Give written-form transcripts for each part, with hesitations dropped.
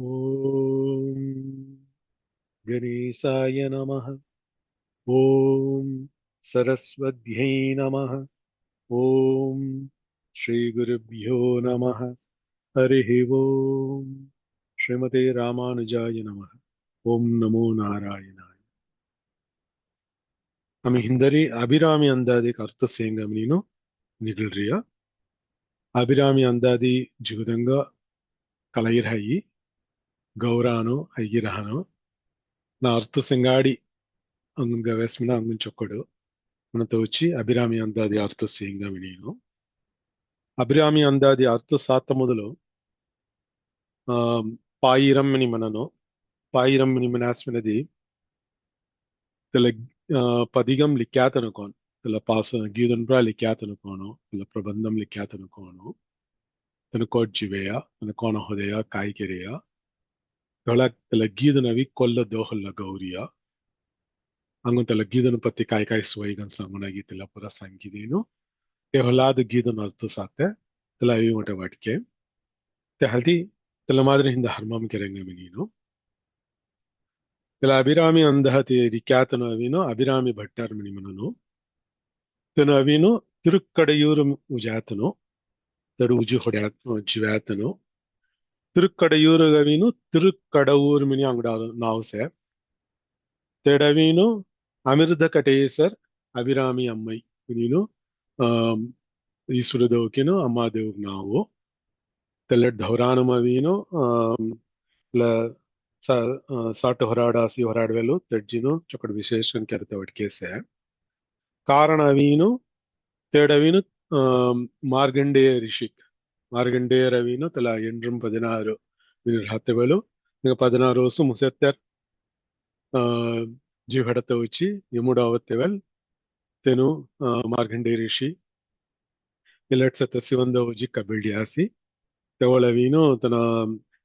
ॐ गणेशाय नमः। ॐ सरस्वत्यै नमः। ॐ श्रीगुरुभ्यो नमः। हरिः ॐ श्रीमते रामानुजाय नमः। ॐ नमो नारायणाय. ನಮ್ಮ ಹಿಂದರಿ ಅಭಿರಾಮಿ ಅಂದಾದಿ ಅರ್ಥ ಸೇಂಗಮ್ ನೀನು ನಿಗಲ್ರಿಯ ಅಭಿರಾಮಿ ಅಂದಾದಿ ಜುಗದಂಗ ಕಲೈರ್ ಹೈ ಗೌರಾನು ಹೈಗಿರಹನು ನಾ ಅರ್ಥ ಸಿಂಗಾಡಿ ಅಂಗ ವೆಸ್ಮಿನ ಅಂಗುನ್ ಚೊಕ್ಕಡು మనతో వచ్చి అభిరామి అందాది అర్థ సేయంగా వినిను అభిరామి అందాది అర్థ సాత మొదలు ఆ పాయిరమ్మని మనను పాయిరమ్మని మనాస్మినది తెల పదిగం లిఖ్యాతనుకోను తెల పాస గీదన్ప్రా లిఖ్యాతనుకోను తెల ప్రబంధం లిఖ్యాతనుకోను తన కోట్ జివేయ తన కోణ హృదయ ಕಾಯ್ಕೆರೆಯ ತೊಳ ತೆಲ ಗೀದನವಿ ಕೊಲ್ಲ ದೋಹಲ್ಲ ಗೌರಿಯ ಅಂಗು ತೆಲ ಗೀದನ ಪತ್ತಿ ಕಾಯಿ ಸುವೈಗನ್ ಸಂಗುಣಗಿ ತೆಲ ಪುರ ಸಂಗಿದೀನು te holad gidon alto sate tela avi mota watke te haldi tela madre hinda harmam kerenga menino tela abirami andahati rikyatano avino abirami bhattar meni manano teno avino tirukkadayuru ujatano teru uju hodyatno jivatano tirukkadayuru avino tirukkadawur meni angda navse tedavino amirda katesar abirami ammai menino ಈಶ್ವರದೇವಕಿನು ಅಮ್ಮಾದೇವ್ ನಾವು ತೆಲ್ಲಡ್ ಧೌರಾನುಮವೀನು ಲ ಸಾಟು ಹೊರಾಡಾಸಿ ಹೊರಾಡವೆಲು ತೆಡ್ಜಿನು ಚೊಕಡ್ ವಿಶೇಷನ್ ಕೆರತೆ ಒಟ್ಕೇಸೆ ಕಾರಣವೀನು ತೇಡವೀನು ಮಾರ್ಗಂಡೇಯ ರಿಷಿಕ್ ಮಾರ್ಗಂಡೇಯ ರವೀನು ತಲ ಎಂಡ್ರಂ 16 ವಿನಿರ್ ಹತ್ತೆವೆಲು ಈಗ 16 రోజు ಮುಸೆತ್ತರ್ ಜೀವ ಹಡತೆ ಉಚ್ಚಿ ಯಮುಡಾವತ್ತೆವೆಲ್ ತೆನು ಮಾರ್ಗಂಡೇಯ ರಿಷಿ ಇಲ್ಲಟ್ಸತ್ತ ಶಿವಂದವಜಿ ಕಬಿಲ್ಡಿ ಆಸಿ ತೆವಳವೀನು ತನ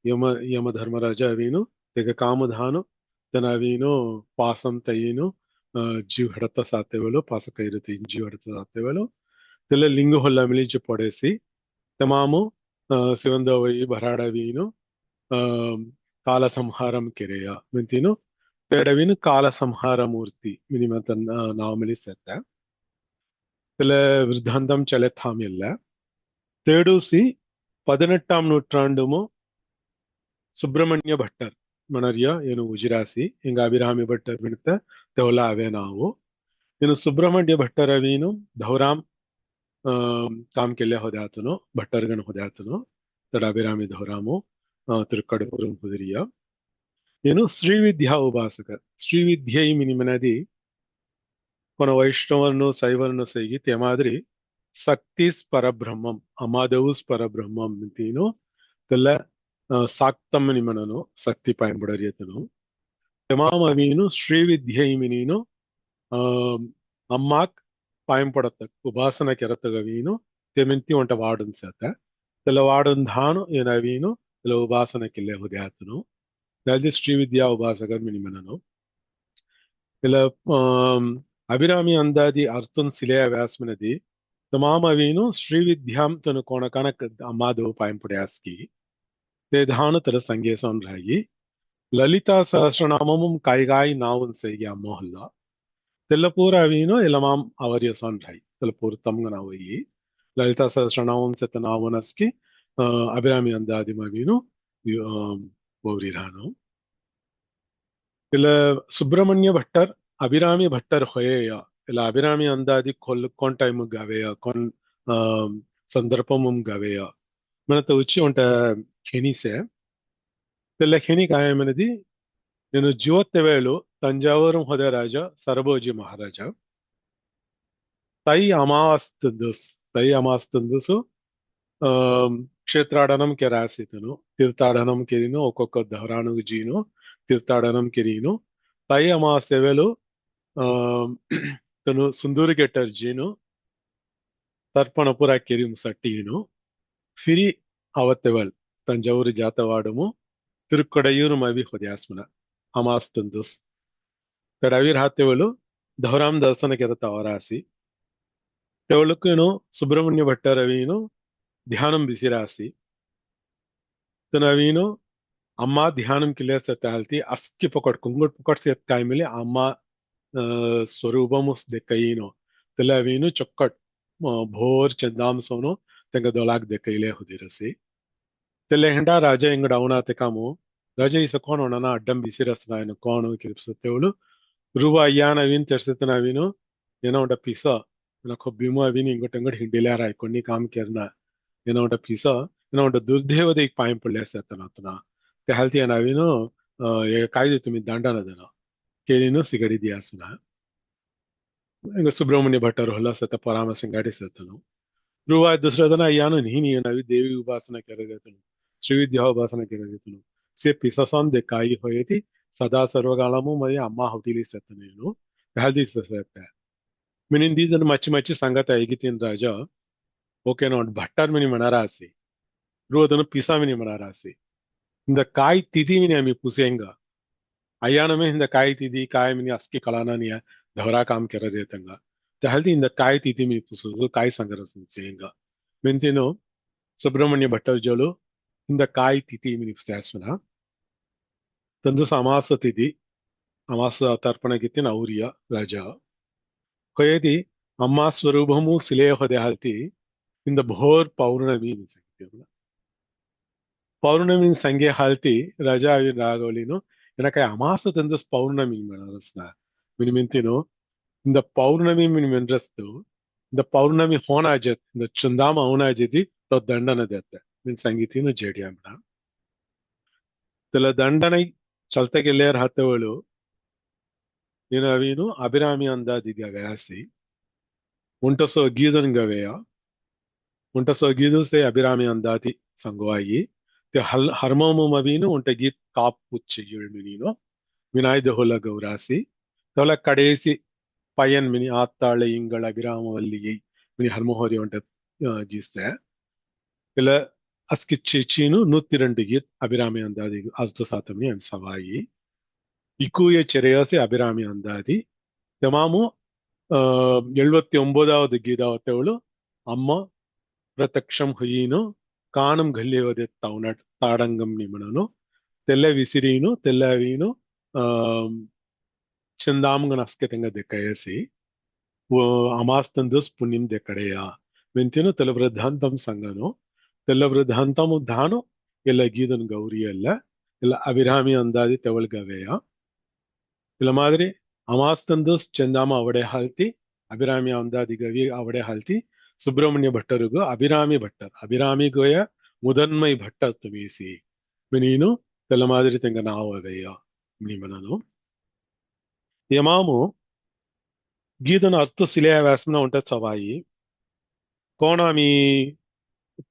ಯಮ ಧರ್ಮರಾಜ ಅವೀನು ತೆಗ ಕಾಮಧಾನು ತನ ಅವೀನು ಪಾಸಂ ತಯೀನು ಜೀವ ಹಡತ ಸಾತೆವಲು ಪಾಸ ಕೈರತಿ ಜೀವ ಹಡತ ಸಾತೆವಲು ತೆಲ್ಲ ಲಿಂಗ ಹೊಲ್ಲ ಮಿಲಿಜ ಪೊಡೆಸಿ ತಮಾಮು ಶಿವಂದವಯಿ ಭರಾಡವೀನು ಕಾಲ ಸಂಹಾರಂ ಕೆರೆಯ ಮಿಂತೀನು ಪೇಡವೀನು ಕಾಲ ಸಂಹಾರ ಮೂರ್ತಿ ಮಿನಿಮತ ನಾವು ಮಿಲಿಸತ್ತ தெல விருத்தாந்தம் செலத்தாம் இல்ல தேடூசி 18ஆம் நூற்றாண்டுமோ ಸುಬ್ರಹ್ಮಣ್ಯ ಭಟ್ಟರ್ ಮಣರ್ಯ ಏನು ಉಜಿರಾಸಿ ಹಿಂಗ ಅಭಿರಾಮಿ ಭಟ್ಟರ್ ಬಿಡ್ತ ತೆವಲ ಅವೇ ನಾವು ಇನ್ನು ಸುಬ್ರಹ್ಮಣ್ಯ ಭಟ್ಟರ್ ಅವೀನು ಧೌರಾಮ್ ಕಾಮ್ ಕೆಲ್ಲೆ ಹೊದ್ಯಾತನು ಭಟ್ಟರ್ಗನ್ ಹೊದ್ಯಾತನು ತಡ ಅಭಿರಾಮಿ ಧೌರಾಮು ತಿರುಕ್ಕಡಪುರಂ ಹುದಿರಿಯ ಏನು ಶ್ರೀವಿದ್ಯಾ ಉಪಾಸಕ ಶ್ರೀವಿದ್ಯೈ ಮಿನಿಮನದಿ ಕೊನ ವೈಷ್ಣವರನ್ನು ಶೈವರನ್ನು ಸೈಗಿ te ಮಾದರಿ ಶಕ್ತಿಸ್ ಪರಬ್ರಹ್ಮಂ ಅಮಾದೌಸ್ ಪರಬ್ರಹ್ಮಂ ಅಂತೀನು ತೆಲ್ಲ ಸಾಕ್ತಮ್ಮನಿ ಮನನು ಶಕ್ತಿ ಪಾಯಂಬಡರಿಯತನು ತಮಾಮ ಅವೀನು ಶ್ರೀವಿದ್ಯೈಮಿನೀನು ಅಮ್ಮಾಕ್ ಪಾಯಂಪಡತ್ತ ಉಪಾಸನ ಕೆರತಗವೀನು ತೆಮೆಂತಿ ಒಂಟ ವಾಡನ್ ಸತ ತೆಲ್ಲ ವಾಡನ್ ಧಾನು ಏನವೀನು ತೆಲ್ಲ ಉಪಾಸನ ಕಿಲ್ಲೆ ಹುದ್ಯಾತನು ನಲ್ಲಿ ಶ್ರೀವಿದ್ಯಾ ಉಪಾಸಕರ್ ಮಿನಿಮನನು ತೆಲ್ಲ ಅಭಿರಾಮಿ ಅಂದಾದಿ ಅರ್ಥನ್ ಸಿಲೆಯ ವ್ಯಾಸ್ಮನದಿ ತಮಾಮವೀನು ಶ್ರೀವಿದ್ಯಾಂ ತನು ಕೋಣ ಕನಕ ಅಮ್ಮಾದವು ಪಾಯಂಪುಡ್ಯಾಸ್ಕಿ te dhanu tala sangeson ragi lalita sahasranamam kaigai naun segi ammohalla tellapura avino elamam avaryason rai tellapur tamgana vayi lalita sahasranamam setanavunaski abirami andadi mavino baurirano ila subramanya bhattar abirami bhattar hoyeya ila abirami andadi kon time gaveya kon sandarpamum gaveya manata uchi onta ಖೆನಿಸೆ ತೆಲ್ಲ ಖೆನಿ ಕಾಯಮನದಿ నేను జీవత్తవేళు తంజావూరు హొద రాజా సరభోజి మహారాజా తై అమాస్తందుసు ಕ್ಷೇತ್ರಾಡನಂ ಕೆರಾಸಿತನು ತೀರ್ಥಾಡನಂ ಕೆರಿನು ಒಕ್ಕೊಕ್ಕ ಧವರಾಣು ಜೀನು ತೀರ್ಥಾಡನಂ ಕೆರೀನು ತೈ ಅಮಾಸೆವೆಲು ತನು ಸುಂದೂರಿಗೆಟ್ಟರ್ ಜೀನು ತರ್ಪಣಪುರ ಕೆರಿಂ ಸಟ್ಟೀನು ಫಿರಿ ಅವತ್ತೆವಲ್ ತಂಜಾವೂರು ಜಾತವಾಡಮು ತಿರುಕ್ಕಡೆಯೂರು ಮವಿ ಹೊದ್ಯಾಸ್ಮನ ಅಮಾಸ್ತಂದುಸ್ ಕಡವೀರ್ ಹಾತೆವಳು ಧವರಾಮ್ ದರ್ಶನ ಕೆರತ ಅವರಾಸಿ ತೆವಳುಕ್ಕೇನು ಸುಬ್ರಹ್ಮಣ್ಯ ಭಟ್ಟರವೀನು ಧ್ಯಾನಂ ಬಿಸಿರಾಸಿ ತನವೀನು अम्मा ध्यानम किले सतालती अस्की पकड़ कुंगुट पकड़ से काय मिले अम्मा स्वरूपमुस de kaino tela vinu chokkat bhor chandam sono tenga dolak de kaile hudirasi tele henda raja ingada una te kamo raja isa kono nana addam bisirasna ino kono kiripsatewulu ruwa yana vin tersetna vinu ena unta pisa ena khobbimu avini ingot engad hindilara ikonni kam kerna ena unta pisa ena unta durdevade ik paim pulle setna tana te halti ana vinu kaide tumi dandana dena kelino sigadi diasuna इंग सुब्रमण्य भट्टर होला सत परामर्श गाड़ी सतनु रुवा दूसरा दना यानो नहीं नवी देवी उपासना करे देतनु श्री विद्या उपासना करे देतनु से पिससन de kai hoyeti sada sarvagalamu mari amma hotili satnenu haldi sasata minin dizan machi machi sangata aigitin raja okay not bhattar mini manarasi ruwa dana pisa mini manarasi இந்த காய் திதி mini ami pusenga ayana me இந்த காய் திதி காய் mini aski kalana niya dhora kam kera detanga haldi இந்த காய் திதி மினி pusu காய் sangarasn senga mentino ಸುಬ್ರಹ್ಮಣ್ಯ ಭಟ್ಟರ್ಜಲು இந்த காய் திதி மினி pusasmana ತಂದು ಸಮಾಸ ತಿಥಿ ಅಮಾಸ ತರ್ಪಣಗಿತ್ತಿನ ಔರ್ಯ ರಾಜ ಕೊಯದಿ ಅಮ್ಮ ಸ್ವರೂಪಮು ಸಿಲೆ ಹೊದೆ ಹಾಲ್ತಿ ಇಂದ ಭೋರ್ ಪೌರ್ಣಮಿ ಪೌರ್ಣಮಿ ಸಂಗೆ ಹಾಲ್ತಿ ರಾಜ ರಾಗವಲಿನು எனக்கு அமாச தந்த பௌர்ணமி மனரஸ்னா மினிமிந்தினோ இந்த பௌர்ணமி மினிமென்றஸ்து இந்த பௌர்ணமி ಹೋನಾಜತ್ இந்த ಚಂದಾಮ ಹೋನಾಜತಿ तो दंडन देते मिन संगीतिनो जेडियमना तला दंडனை चलते के लेर हातेवಳು ನೀನು ಅವಿನು ಅಭಿರಾಮಿ ಅಂದಾದಿಗ ವ್ಯಾಸಿ ಉಂಟಸೋ ಗೀದನ್ ಗವೆಯ ಉಂಟಸೋ ಗೀದು ಸೆ Abhirami ಅಂದಾದಿ ಸಂಗವಾಯಿ te harmomum avinu unta git kap pucci yulminino vinayda hola gaurasi tola kadesi payan mini aattale ingala abirama valliyi mini harmohori unta gisse ila askicchinu 102 git abirami andadi azto satami an savayi ikuye chereyase abirami andadi tamamu 79வது ಗೀತಾವತೆಗಳು ಅಮ್ಮ ಪ್ರತ್ಯಕ್ಷಂ ಹುಯಿನು ಕಾಣಂ ಗಲ್ಯವದೆ ತೌನಟ್ ತಾಡಂಗಂ ನಿಮಣನು ತೆಲ್ಲ ವಿಸಿರೀನು ತೆಲ್ಲವೀನು ಚಂದಾಮಗನ ಅಸ್ಕೆತಂಗ ದೆಕ್ಕಯಸಿ ಅಮಾಸ್ತಂದಸ್ ಪುಣ್ಯಂ ದೆಕ್ಕಡೆಯ ಮೆಂತಿನು ತೆಲ ವೃದ್ಧಾಂತಂ ಸಂಗನು ತೆಲ್ಲ ವೃದ್ಧಾಂತಮು ಧಾನು ಎಲ್ಲ ಗೀದನ್ ಗೌರಿ ಎಲ್ಲ ಎಲ್ಲ ಅಭಿರಾಮಿ ಅಂದಾದಿ ತೆವಲ್ ಗವೆಯ ಇಲ್ಲ ಮಾದರಿ ಅಮಾಸ್ತಂದಸ್ ಚಂದಾಮ ಅವಡೆ ಹಾಲ್ತಿ ಅಭಿರಾಮಿ ಅಂದಾದಿ ಗವಿ ಅವಡೆ ಹಾಲ್ತಿ ಸುಬ್ರಹ್ಮಣ್ಯ ಭಟ್ಟರಿಗೂ ಅಭಿರಾಮಿ ಭಟ್ಟರ್ ಅಭಿರಾಮಿಗೋಯ முதன்மை ಭಟ್ಟ ತುಮೀಸಿ ನೀನು ತೆಲ ಮಾದರಿ ತೆಂಗ ನಾವು ಅವೆಯ ನಿಮನನು ಯಮಾಮು ಗೀದನ ಅರ್ಥ ಸಿಲೆಯ ವ್ಯಾಸನ ಉಂಟ ಸವಾಯಿ ಕೋಣಾಮಿ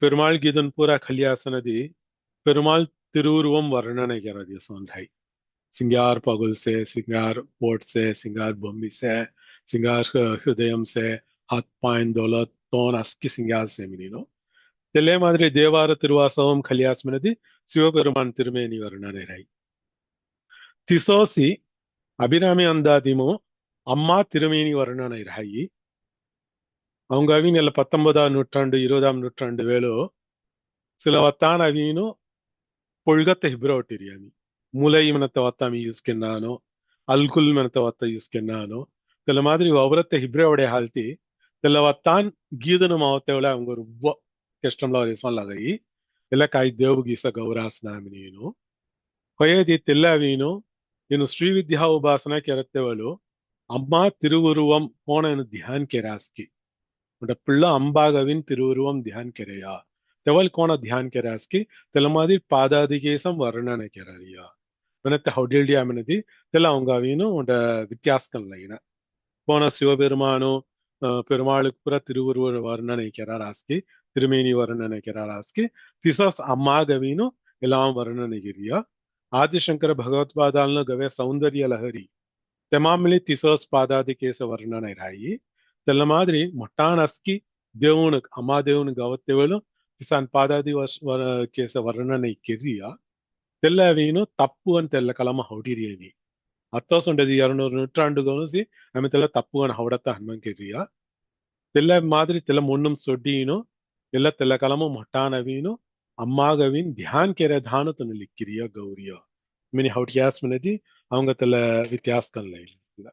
ಪೆರುಮಾಳ್ ಗೀದನ್ ಪೂರ ಖಲಿಯಾಸನದಿ ಪೆರುಮಾಳ್ ತಿರುವುರುವಂ ವರ್ಣನೆಗೆರದಿ ಸೊಂಧೈ सिंगार पगुल से सिंगार पोट से सिंगार बम्बी से सिंगार हृदयम से हाथ पाइन दौलत तोन अस्की सिंगार से मिनीनो तेले मादरी देवार तिरुवासवम खलियास मनदी शिवपेरुमान तिरुमेनी वर्णने रही तिसोसी अभिरामी अंदादिमो अम्मा तिरुमेनी वर्णने रही அவங்க அவின் 19ஆம் நூற்றாண்டு 20ஆம் நூற்றாண்டு வேளோ சில வத்தான் அவினோ பொழ்கத்தை ஹிப்ரோட்டிரியாமி mulai manata watta mi use kennano alkul manata watta use kennano tela madri wavrate hibre ode halti tela wattan gidanu mawte wala angor wo kestam la reson lagai ela kai dev gisa gauras namino koyedi tella vino inu sri vidya upasana kerate walu amma tiruvuruvam pona inu dhyan keraski unda pilla ambagavin tiruvuruvam dhyan kereya teval kona dhyan keraski tela madri padadikesam varnana kerariya மெனத்த ஹவுடில்டியா மெனதி தெல்லாம் அவங்க அவினும் உண்ட வித்தியாசம் இல்லைனா போன சிவபெருமானோ பெருமாளுக்கு புற திருவுருவ வர்ணனை கெராராஸ்கி திருமேனி வர்ணனை கெராராஸ்கி திசஸ் அம்மாகவீனு எல்லாம் வர்ணனைகிரியா ஆதிசங்கர ಭಗವತ್ಪಾದಾಲ್ನ ಗವೆ ಸೌಂದರ್ಯ ಲಹರಿ ತೆಮಾಮಲಿ ತಿಸಸ್ ಪಾದಾದಿ ಕೇಸ ವರ್ಣನೆ ರಾಯಿ ತೆಲ್ಲ ಮಾದ್ರಿ ಮೊಟ್ಟಾನಸ್ಕಿ ದೇವನ ಅಮ್ಮ ದೇವನ ಗವತ್ತೆವಳು ತಿಸಾನ್ ಪಾದಾದಿ ಕೇಸ ವರ್ಣನೆ ಕಿರಿಯಾ ತೆಲ್ಲವೀನು ತಪ್ಪು ಅಂತೆಲ್ಲ ಕಲಮ ಹೌಡಿರಿಯನಿ ಹತ್ತೋಸೊಂಡದಿ 200 ನೂற்றாண்டு ಗಮನಿಸಿ ಆಮೇಲೆ ತಪ್ಪು ಅನ್ ಹೌಡತ್ತ ಹನುಮಂಕಿರಿಯ ತೆಲ್ಲ ಮಾದರಿ ತೆಲ್ಲ ಮುಣ್ಣಂ ಸೊಡ್ಡಿನೋ ಎಲ್ಲ ತೆಲ್ಲ ಕಲಮ ಮೊಟ್ಟಾನವೀನು அம்மாகவின் தியான் கேர தானத்தனு லிக்கிரியா கௌரியா மினி ஹவுட்டியாஸ் மினதி அவங்க தல வித்தியாசம் இல்லை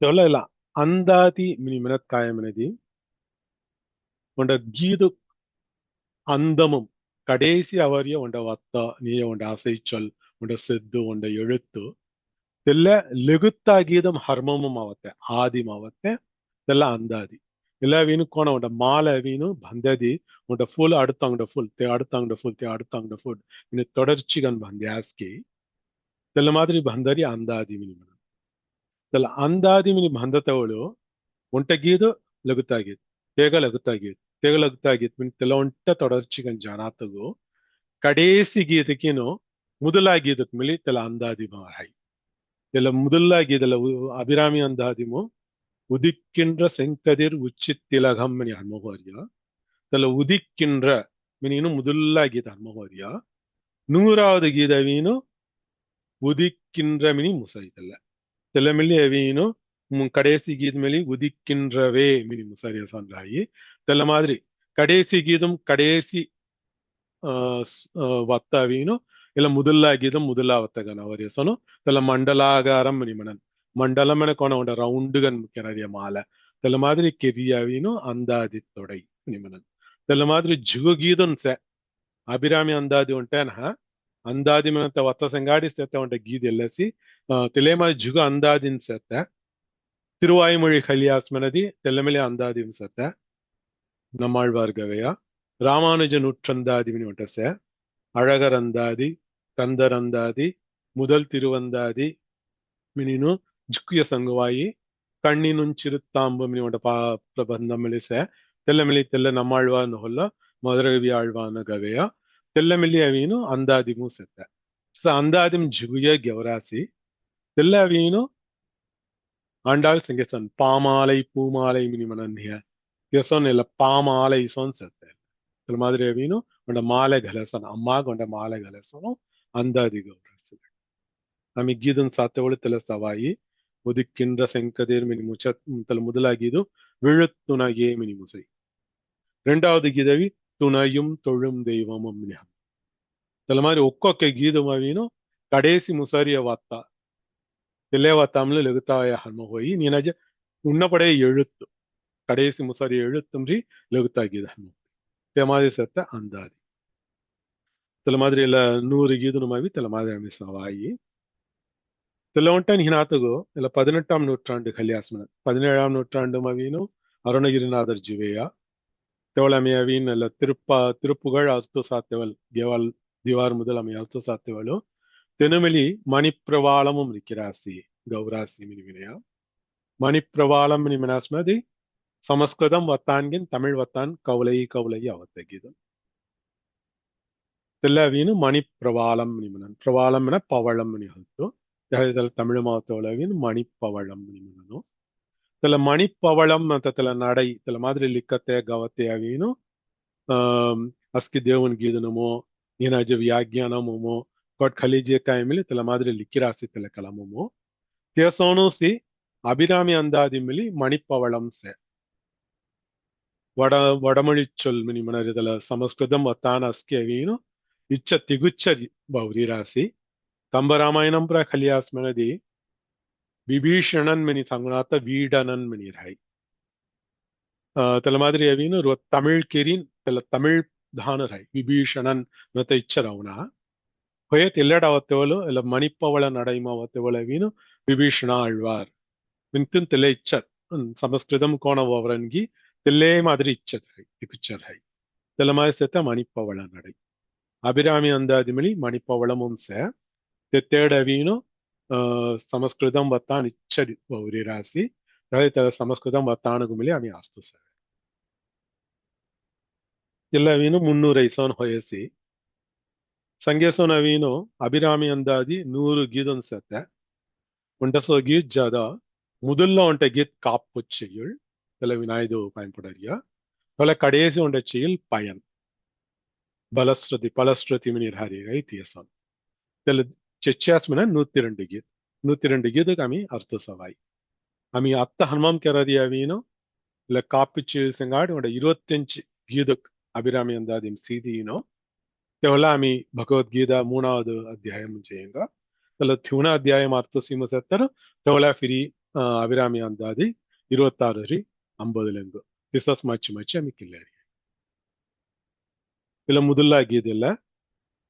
சொல்லலாம் அந்தாதி மினி மினத் காய மினதி உண்ட கீது அந்தமும் கடைசி அவரிய உண்ட வத்தா நீ உண்ட அசைச்சொல் உண்ட செத்து உண்ட எழுத்து தெல்ல லெகுத்தா கீதம் ஹர்மமும் ஆவತ್ತೆ ஆதிமாவತ್ತೆ தெல்ல ಅಂದಾದಿ ಎಲ್ಲ ವೀನು ಕೋಣ ಉಂಡ ಮಾಲ ವೀನು ಬಂದದಿ ಉಂಡ ಫುಲ್ அடுத்தவங்க ஃபுல் தே அடுத்தவங்க ஃபுல் தே அடுத்தவங்க ஃபுல் இனி தொடர்ச்சிகன் பந்தியாஸ்கி தெல்ல மாதிரி பந்தரி ಅಂದಾದಿ மினி தெல்ல ಅಂದಾದಿ மினி பந்தத்தவಳು ಉಂಟಗೀದು ಲಗುತ್ತಾಗೀತ್ ತೇಗ ಲಗುತ್ತಾಗೀತ್ ತೇಗ ಲಗುತ್ತಾಗೀತ್ ಮಿನ್ ತೆಲ್ಲ ಉಂಟ தொடர்ச்சிகன் ಜಾನಾತಗು கடைசி கீதக்கினோ முதலாகீதத் மிலி தெல்ல ಅಂದಾದಿ மாறாய் தெல்ல முதலாகீதல அபிராமி ಅಂದಾದಿமோ உதிக்கின்ற செங்கதிர் உச்சி திலகம் மணி அன்மகோரியா தல உதிக்கின்ற மினினும் முதல்ல கீத அன்மகோரியா 100வது கீத வீணு உதிக்கின்ற மினி முசைதல்ல தெல்லமில்லி வீணு கடைசி கீத மேலி உதிக்கின்றவே மினி முசாரியா சொன்னாயி தெல்ல மாதிரி கடைசி கீதம் கடைசி வத்த வீணு இல்ல முதல்ல கீதம் முதல்ல வத்தகன் அவர் சொன்னோம் தெல்ல மண்டலாகாரம் மினிமனன் ಮಂಡಲಂ ಕೋಣ ಉಂಡ ರೌಂಡ್ಗನ್ ಕೆರರಿಯ ಮಾಲ ತೆಲ್ಲ ಮಾದರಿ ಕೆರಿಯಾವಿನು ಅಂದಾದಿ ತೊಡೈ ನಿಮನನ್ ತೆಲ್ಲ ಮಾದರಿ ಜುಗುಗೀದನ್ ಸೆ ಅಭಿರಾಮಿ ಅಂದಾದಿ ಉಂಟೇನ ಅಂದಾದಿ ಮನಂತ ಒತ್ತ ಸಂಗಾಡಿ ಸೆತ್ತ ಉಂಟ ಗೀದ್ ಎಲ್ಲಸಿ ತೆಲೆ ಮಾದಿ ಜುಗು ಅಂದಾದಿನ್ ಸೆತ್ತ ತಿರುವಾಯಿಮொழி கலியாஸ் மனதி தெல்லமெலி ಅಂದಾದಿನ್ ಸೆತ್ತ நம்மாழ்வார் கவையா ராமானுஜ நூற்றந்தாதி மினி உண்ட சே அழகர் அந்தாதி கந்தர் அந்தாதி முதல் திருவந்தாதி மினினு ಜುಕ್ಕಿಯ ಸಂಗವಾಯಿ ಕಣ್ಣಿನುಂಚಿರುತ್ತಾಂಬ ಮಿನಿವಡ ಪ್ರಬಂಧ ಮಿಲಿಸೆ ತೆಲ್ಲಮಿಲಿ ತೆಲ್ಲ ನಮ್ಮಾಳ್ವಾನ ಹೊಲ್ಲ ಮಧುರವಿ ಆಳ್ವಾನ ಗವೆಯ ತೆಲ್ಲಮಿಲಿ ಅವೀನು ಅಂದಾದಿಮು ಸೆತ್ತ ಅಂದಾದಿಮ್ ಜುಗುಯ ಗೆವರಾಸಿ தெல்ல அவீனு ஆண்டாள் சிங்கசன் பாமாலை பூமாலை மினிமனன்ய யசோன் இல்ல பாமாலை சோன் செத்த தெல்ல மாதிரி அவீனு உண்ட மாலை கலசன் அம்மா கொண்ட மாலை கலசனும் ಅಂದಾದಿ ಗೌರಾಸಿ ನಮಗೆ ಗೀದನ್ ಸಾತ್ಯವಳು ತೆಲ ಸವಾಯಿ உதிக்கின்ற செங்கதிர் மினி முச்சல் முதலாகியது விழுத்துணையே மினி முசை 2வது கீதவி துணையும் தொழும் தெய்வமும் தெல மாதிரி ஒக்கொக்க கீதம் அவீனு கடைசி முசாரிய வாத்தா தெல்லேவா தமிழ் லெகுத்தாய ஹன்ம ಹೋಯಿ ನೀನಜ ಉನ್ನಪಡೆ எழுத்து கடைசி முசாரிய எழுத்தும்ரி லெகுத்தா கீத ஹன்ம தெ மாதிரி செத்த ಅಂದಾದಿ தெல மாதிரி இல்ல 100 கீதனும் அவி தெல மாதிரி அமி சவாயி தெல்லவன்டன் ஹினாத்துகோ இல்ல 18ஆம் நூற்றாண்டு கல்யாஸ்மன 17ஆம் நூற்றாண்டு மவீனு அருணகிரிநாதர் ஜிவேயா தேவளமையவின் இல்ல திருப்புகழ் அஸ்து சாத்தவள் கேவால் திவார் முதல் அமை அஸ்து சாத்தவளோ தெனுமெலி மணிப்பிரவாளமும் இருக்கிறாசி கௌராசி மினிவினையா மணிப்பிரவாளம் மினிமனாஸ்மதி சமஸ்கிருதம் வத்தான்கின் தமிழ் வத்தான் கவுலை கவுலை அவத்தகீதம் தெல்லவீனு மணிப்பிரவாளம் மினிமனன் பிரவாளம் என பவளம் மினிகல்தோ தமிழ் மாத்தோளவின் மணிப்பவளம் மினிமனோ தெல மணிப்பவளம் தெல நடை தெல மாதிரி லிக்கத்தை கவத்தை அவீனு அஸ்கி தேவன் கீதனமோ ಏನಾಜ ವ್ಯಾಖ್ಯಾನಮೋ ಕೊಟ್ ಖಲೀಜಿಯ ಕಾಯಮಿಲಿ ತಲ ಮಾದರಿ ಲಿಕ್ಕಿರಾಸಿ ತಲ ಕಲಮಮೋ தேசோனுசி அபிராமி அந்தாதிமிலி மணிப்பவளம் வடமொழி சொல் மினி மனரிதல சமஸ்கிருதம் வத்தான அஸ்கி அவீனு இச்ச திகுச்சரி பௌரி ராசி கம்பராமாயணம் பிர கலியாஸ் மனதி விபீஷணன் மினி சங்குனாத்த வீடனன் மினி ராய் தல மாதிரி அவீனு தமிழ் கிரின் தல தமிழ் தான ராய் விபீஷணன் மத்த இச்சரவுனா ಹೊಯತ್ ಎಲ್ಲೆಡಾವತ್ತೆವಳು ಇಲ್ಲ ಮಣಿಪ್ಪವಳ ನಡೈಮಾವತ್ತೆವಳವೀನು ವಿಭೀಷಣ ಆಳ್ವಾರ್ ಮಿಂತಿನ್ ತೆಲೆ ಇಚ್ಚತ್ ಸಂಸ್ಕೃತಂ ಕೋಣವರನ್ಗಿ ತೆಲ್ಲೇ ಮಾದರಿ ಇಚ್ಚತ್ ಹೈ ತಿಕುಚ್ಚರ್ ಹೈ ತೆಲಮಾಯ ಸೆತ ಮಣಿಪ್ಪವಳ நடை அபிராமி அந்தாதிமொழி மணிப்பவளமும் தெத்தேடவீனு சமஸ்கிருதம் வத்தான் இச்சடி பௌரி ராசி சமஸ்கிருதம் வத்தானுகுமிலி அமி ஆஸ்து ச ಎಲ್ಲವೀನು 300 ಐಸೋನ್ ಹೊಯಸಿ ಸಂಗೇಸೋನವೀನು ಅಭಿರಾಮಿ ಅಂದಾದಿ 100 ಗೀதம் சேர்த்த உண்டசோ கீத் ஜாதா முதல்ல உண்ட கீத் காப்பு செய்யுள் சில வினாயுது பயன்படுறியா பல கடைசி உண்ட செய்யுள் பயன் பலஸ்ருதி மினிர்ஹாரி ஐத்தியசம் சில செச்சாஸ்மின 102 கீத் 102 கீதுக்கு அமி அர்த்த சவாய் அமி அத்த ஹன்மாம் கெரதியாவீனோ இல்ல காப்பு செய்யுள் செங்காடு உண்ட 25 கீதுக்கு अभिरामी अंदादी सीदीनो तेवला आम्ही भगवद्गीता मूणावद अध्याय जेयंगा त्याला थ्यूना अध्याय मार्तो सीमसत्तर तेवला फिरी अभिरामी अंदादी 26 50 दिसस मच amikillari ila mudulla gidilla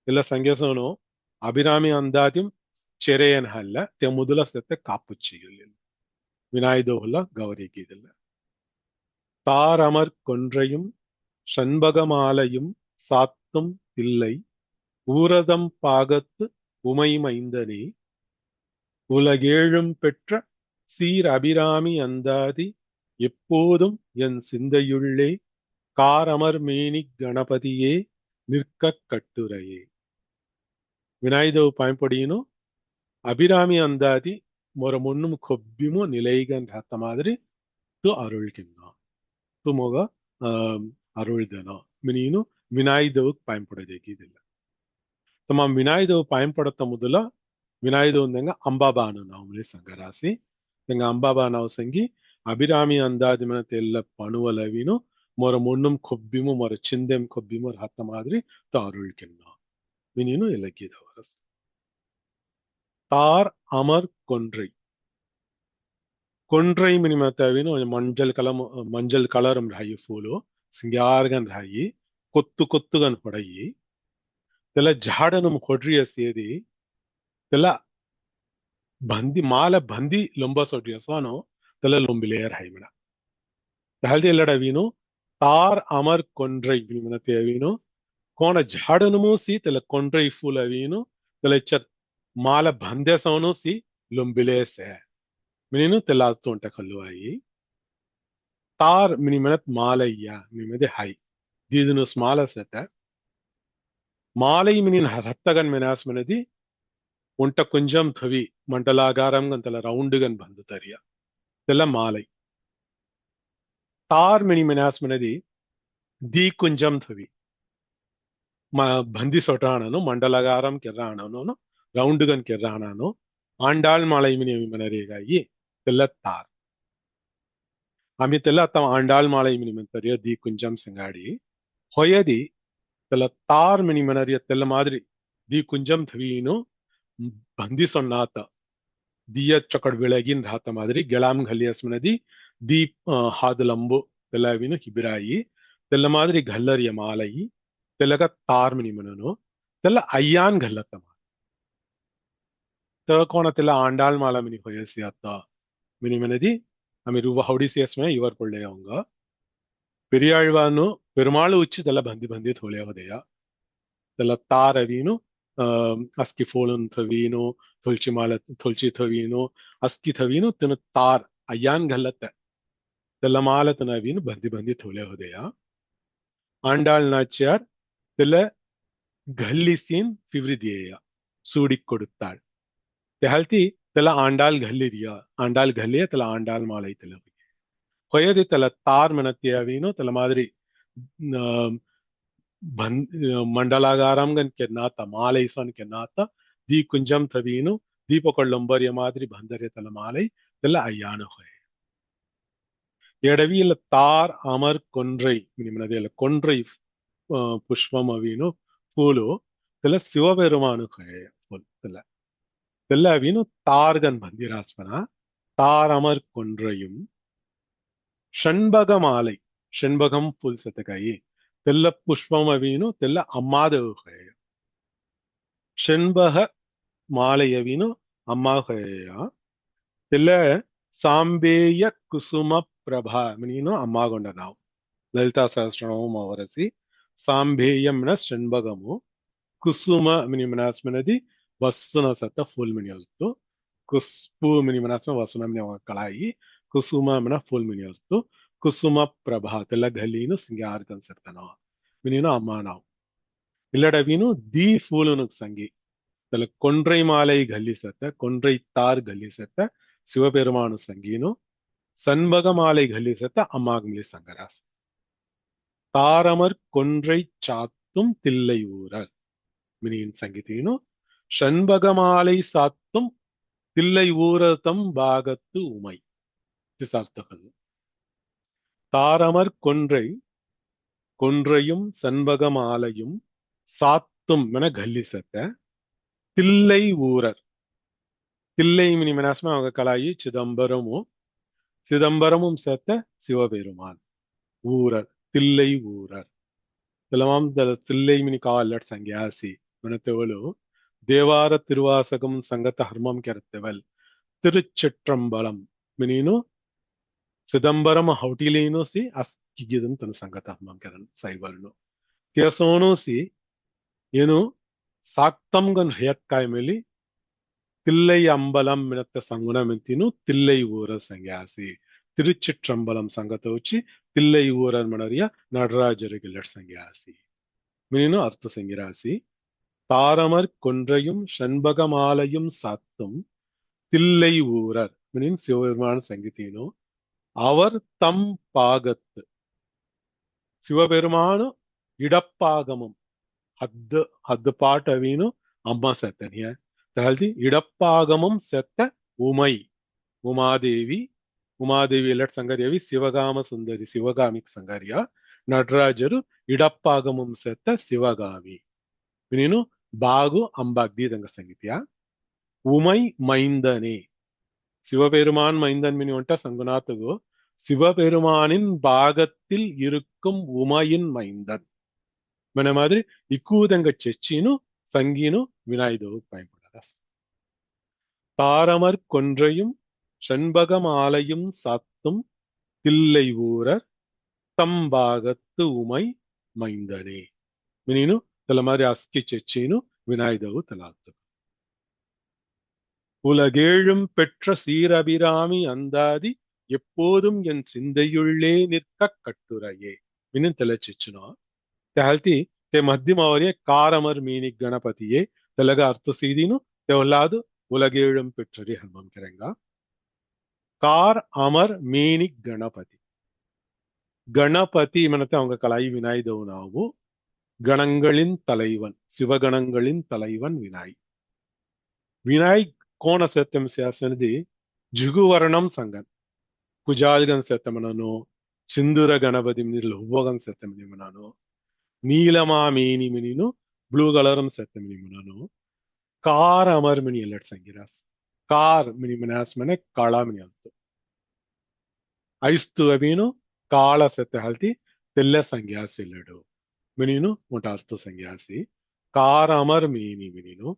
ila sangesono abirami andadim chereyen halla te mudula sette kapuchiyullil விநாயகோல கௌரிகீதில்ல தார் அமர் கொன்றையும் சண்பகமாலையும் சாத்தும் தில்லை ஊரதம் பாகத்து உமை மைந்தனே உலகேழும் பெற்ற சீர் அபிராமி அந்தாதி எப்போதும் என் சிந்தையுள்ளே காரமர் மேனி கணபதியே நிற்க கட்டுரையே விநாயகவு பயன்படியினும் அபிராமி அந்தாதி மொரமொன்னும் கொப்பிமோ நிலைகன் ரத்த மாதிரி து அருள்கின்றான் துமோக அருள்தனா மினினும் விநாயகவுக்கு பயன்படுறதுக்கு இது இல்லை தம்மா விநாயகவு பயன்படுத்த முதல்ல விநாயகவு வந்து அம்பாபானு நாமளே சங்கராசி எங்க அம்பாபானாவை சங்கி அபிராமி அந்தாதி மனத்தை எல்லா பணுவலவினும் மொரமொன்னும் கொப்பிமோ மொர சிந்தம் கொப்பிமோ ரத்த மாதிரி து அருள்கின்றான் மினினும் இலக்கிய வரஸ் தார் அமர் கொன்றை கொன்றை மினிமத்தவினு மஞ்சள் கலரும் ராயி ஃபூலு சிங்கார்கன் ராயி கொத்துகன் ಹೊಡಯಿ தெல ஜாடனும் ಹೊಡ್ರಿಯ ಸೇದಿ தெல ಮಾಲ ಬಂದಿ ಲೊಂಬ ಸೊಡ್ರಿಯ ಸೋನು தெல ಲೊಂಬಿಲೇಯರ್ ಹೈಮಣ தஹல்தி ಎಲ್ಲಡವಿನು தார் அமர் கொன்றை மினிமத்தவினு கோண ஜாடனுமு சி தெல கொன்றை ஃபூல் அவினு தெல ಮಾಲ ಬಂದೆ ಸೋನು ಸಿ ಲೊಂಬಿಲೇಸೆ ಮಿನಿನು ತೆಲಾತು ಉಂಟ ಕಲ್ಲುವಾಯಿ ತಾರ್ ಮಿನಿಮನತ್ ಮಾಲಯ್ಯ ಮಿನಿಮದೆ ಹೈ ದೀದನು ಸ್ಮಾಲ ಸೆತ ಮಾಲೈ ಮಿನಿನ್ ರತ್ತಗನ್ ಮೆನಾಸ್ ಮನದಿ ಉಂಟ ಕುಂಜಂ ಥವಿ ಮಂಡಲಾಗಾರಂ ಗಂತಲ ರೌಂಡ್ ಗನ್ ಬಂದು ತರಿಯ ತೆಲ್ಲ ಮಾಲೈ ತಾರ್ ಮಿನಿ ಮೆನಾಸ್ ಮನದಿ ದಿ ಕುಂಜಂ ಥವಿ ಬಂದಿ ಸೊಟಾಣನು ಮಂಡಲಾಗಾರಂ ಕೆರ್ರಾಣನು ரவுண்டு கன் கெர்றானோ ஆண்டாள் மாலை மினி மனரேகாயி தெல்லத்தார் ஆமி தெல்லத்தம் ஆண்டாள் மாலை மினி மந்தரிய தி குஞ்சம் செங்காடி ஹொயதி தெல்லத்தார் மினி மனரிய தெல்ல மாதிரி தி குஞ்சம் தவீனு பந்தி சொன்னாத்த ದಿಯ ಚಕಡ್ ಬೆಳಗಿನ ರಾತ ಮಾದರಿ ಗೆಳಾಮ್ ಘಲಿಯಸ್ ಮನದಿ ದೀಪ್ ಹಾದಲಂಬು ತೆಲ್ಲವಿನು ಹಿಬಿರಾಯಿ ತೆಲ್ಲ ಮಾದರಿ ಘಲ್ಲರಿಯ ಮಾಲಯಿ ತೆಲ್ಲಗ ತಾರ್ಮಿನಿ ಮನನು ತೆಲ್ಲ ಅಯ್ಯಾನ್ ಘಲ್ಲತ್ತ ಕೋಣತೆಲ್ಲ ಆಂಡಾಳ್ ಮಾಲ ಮಿನಿ ಹೊಯಸಿ ಅತ್ತ ಮಿನಿ ಮನದಿ ಆಮಿ ರುವ ಹೌಡಿಸಿಯಸ್ಮೆ ಇವರ್ ಕೊಳ್ಳೆ ಅವಂಗ ಪೆರಿಯಾಳ್ವಾನು ಪೆರುಮಾಳು ಉಚ್ಚಿ ತೆಲ್ಲ ಬಂದಿ ಥೋಳೆ ಹೊದೆಯ ತೆಲ್ಲ ತಾರವೀನು ಅಸ್ಕಿ ಫೋಳನ್ ಥವೀನು ಥೊಲ್ಚಿ ಥವೀನು ಅಸ್ಕಿ ಥವೀನು ತಿನ ತಾರ್ ಅಯ್ಯಾನ್ ಘಲ್ಲತ್ತೆ ತೆಲ್ಲ ಮಾಲ ತನವೀನು ಬಂದಿ ಥೋಳೆ ಹೊದೆಯ ಆಂಡಾಳ್ ನಾಚ್ಯಾರ್ ತೆಲ್ಲ ಘಲ್ಲಿಸೀನ್ ಫಿವ್ರಿದಿಯೇಯ ಸೂಡಿಕ್ ಕೊಡುತ್ತಾಳ್ ತೆಹಲ್ತಿ ತೆಲ ಆಂಡಾಲ್ ಘಲ್ಲಿರಿಯ ಆಂಡಾಲ್ ಘಲ್ಲಿಯ ತೆಲ ಆಂಡಾಲ್ ಮಾಲೈ ತೆಲ ಹೊಯದಿ ತೆಲ ತಾರ್ ಮೆನತಿಯವೀನು ತೆಲ ಮಾದರಿ ಮಂಡಲಾಗಾರಂ ಗನ್ ಕೆನ್ನಾತ ಮಾಲೈ ಸೊನ್ ಕೆನ್ನಾತ ದಿ ಕುಂಜಂ ತವೀನು ದೀಪಕೊಳ್ಳೊಂಬರಿಯ ಮಾದರಿ ಬಂದರಿಯ ತೆಲ ಮಾಲೈ ತೆಲ ಅಯ್ಯಾನ ಹೊಯ ಎಡವಿಯಲ್ಲ ತಾರ್ ಅಮರ್ ಕೊಂಡ್ರೈ ನಿಮ್ಮನದೆಲ್ಲ ಕೊಂಡ್ರೈ ಪುಷ್ಪಂ ಅವೀನು ಫೂಲು ತೆಲ ಶಿವಪೆರುಮಾನು ಹೊಯ ಫುಲ್ ತೆಲ தெல்லவினு தார்கன் பந்திராஸ்மனா தார் அமர் கொன்றையும் ஷண்பக மாலை ஷண்பகம் புல் சத்தகாயி தெல்ல புஷ்பம் அவீனு தெல்ல அம்மாதேய ஷண்பக மாலையவீனு அம்மாஹய தெல்ல ಸಾಂಬೇಯ ಕುಸುಮ ಪ್ರಭಾ ಮೀನು ಅಮ್ಮಗೊಂಡ ನಾವು ಲಲಿತಾ ಸಹಸ್ರನಾಮ ವರಸಿ ಸಾಂಬೇಯಂನ ಷಣ್ಭಗಮು ಕುಸುಮ ಮಿನಿಮನಾಸ್ಮನದಿ ವಸ್ಸುನ ಸತ್ತ ಫುಲ್ ಮಿನಿ ವಸ್ತು ಕುಸ್ಪು ಮಿನಿಮನಾಸ್ಮ ವಸುನ ಮಿನಿ ಕಳಾಯಿ ಕುಸುಮ ಮಿನ ಫುಲ್ ಮಿನಿ ವಸ್ತು ಕುಸುಮ ಪ್ರಭಾ ತೆಲ್ಲ ಗಲೀನು ಸಿಂಗಾರ್ ಕನ್ಸರ್ತನ ಮಿನಿನು ಅಮ್ಮ ನಾವು ಇಲ್ಲಡವೀನು ದಿ ಫೂಲುನು ಸಂಗಿ தெல கொன்றை மாலை கல்லிசத்த கொன்றை தார் கல்லிசத்த சிவபெருமானு சங்கீனு சண்பக மாலை கல்லிசத்த அம்மாகுமிலி சங்கராஸ் தாரமர் கொன்றை சாத்தும் தில்லை ஊரல் மினியின் சங்கீதீனு ஷண்பக மாலை சாத்தும் தில்லை ஊரதம் பாகத்து உமை திசார்த்தகல் தாரமர் கொன்றை கொன்றையும் செண்பகமாலையும் சாத்தும் என கல்லிசத்த தில்லை ஊரர் தில்லை மினி மனாஸ்மா அவங்க கலாயி சிதம்பரமும் சேர்த்த சிவபெருமான் ஊரர் தில்லை ஊரர் திலமாம் தில்லை மினி காலட் சங்கியாசி மனத்தவளு தேவார திருவாசகம் சங்கத்த ஹர்மம் கெரத்தவல் திருச்சிற்றம்பலம் மினினு சிதம்பரம் ಹೌಟಿಲೇನು ಸಿ ಅಸ್ಕಿಗಿದಂ ತನ್ನ ಸಂಗತ ಹರ್ಮಂ ಸೈವಲ್ನು ತಿಯಸೋನು ಸಿ ಏನು ಸಾಕ್ತಂಗನ್ ಹಯತ್ಕಾಯ ಮೇಲಿ தில்லை அம்பலம் மினத்த சங்குணம் எத்தினு தில்லை ஊரர் சங்கியாசி திருச்சிற்றம்பலம் சங்கத்தை வச்சு தில்லை ஊரர் மணறிய நடராஜருகில்லர் சங்கியாசி மினினு அர்த்த சங்கிராசி தாரமர் கொன்றையும் செண்பகமாலையும் சாத்தும் தில்லை ஊரர் மினின் சிவபெருமான சங்கீதீனு அவர் தம் பாகத்து சிவபெருமானு இடப்பாகமும் ಹದ್ದು ಪಾಠ ವೀನು ಅಮ್ಮ ಸತ್ತನಿಯ ತಹಲ್ದಿ ಇಡಪ್ಪಾಗಮಂ ಸತ್ತ ಉಮಾದೇವಿ ಎಲ್ಲಟ್ ಸಂಗರಿಯವಿ ಶಿವಗಾಮ ಸುಂದರಿ ಶಿವಗಾಮಿಕ್ ಸಂಗರಿಯ ನಟರಾಜರು ಇಡಪ್ಪಾಗಮಂ ಸತ್ತ ಶಿವಗಾಮಿ ನೀನು ಬಾಗು ಅಂಬಾಗ್ದಿದಂಗ ಸಂಗೀತಿಯ உமை மைந்தனே சிவபெருமான் மைந்தன் மினி ஒன்ட்ட சங்குநாத்துகு சிவபெருமானின் பாகத்தில் இருக்கும் உமையின் மைந்தன் మన మాదిరి ఎక్కువదంగా చర్చిను సంగీను వినాయకుడు பயன்படுறார் தாரமர் கொன்றையும் செண்பகமாலையும் சாத்தும் தில்லை ஊரர் தம்பாகத்து உமை மைந்தனே மினினு தல மாதிரி அஸ்கி చర్చిను விநாயகவு தலாத்து உலகேழும் பெற்ற சீரபிராமி அந்தாதி எப்போதும் என் சிந்தையுள்ளே நிற்க கட்டுரையே மின்னு தலச்சிச்சுனா त्यालती ते मध्यमावरिय कारमर मीनी गणपतिये तेलगा अर्थ सीदीनु तेवलाद उलगेळम पेट्ररी हनुमम करेंगा कार अमर मीनी गणपति मनते அவங்க கலாய் விநாயகவு கணங்களின் தலைவன் சிவகணங்களின் தலைவன் விநாய் கோண சத்தம் சியாசனதி ஜுகுவர்ணம் சங்கன் குஜால்கன் சத்தமனனோ சிந்துர கணபதி நிர்லோகன் சத்தம் நிமனனோ ನೀಲಮಾಮೇನಿ ಮಿನಿನು ಬ್ಲೂ ಕಲರ್ ಸತ್ಯ ಮಿನಿ ಮುನಾನು ಕಾರ್ ಅಮರ್ ಮಿನಿ ಎಲ್ಲಟ್ ಸಂಗಿರಾಸ್ ಕಾರ್ ಮಿನಿ ಮನಾಸ್ ಮನೆ ಕಾಳ ಮಿನಿ ಅಂತು ಐಸ್ತು ಅಬೀನು ಕಾಳ ಸತ್ಯ ಹಲ್ತಿ ತೆಲ್ಲ ಸಂಗ್ಯಾಸ್ ಎಲ್ಲಡು ಮಿನಿನು ಒಂಟ ಅರ್ಥ ಸಂಗ್ಯಾಸಿ ಕಾರ್ ಅಮರ್ ಮೇನಿ ಮಿನಿನು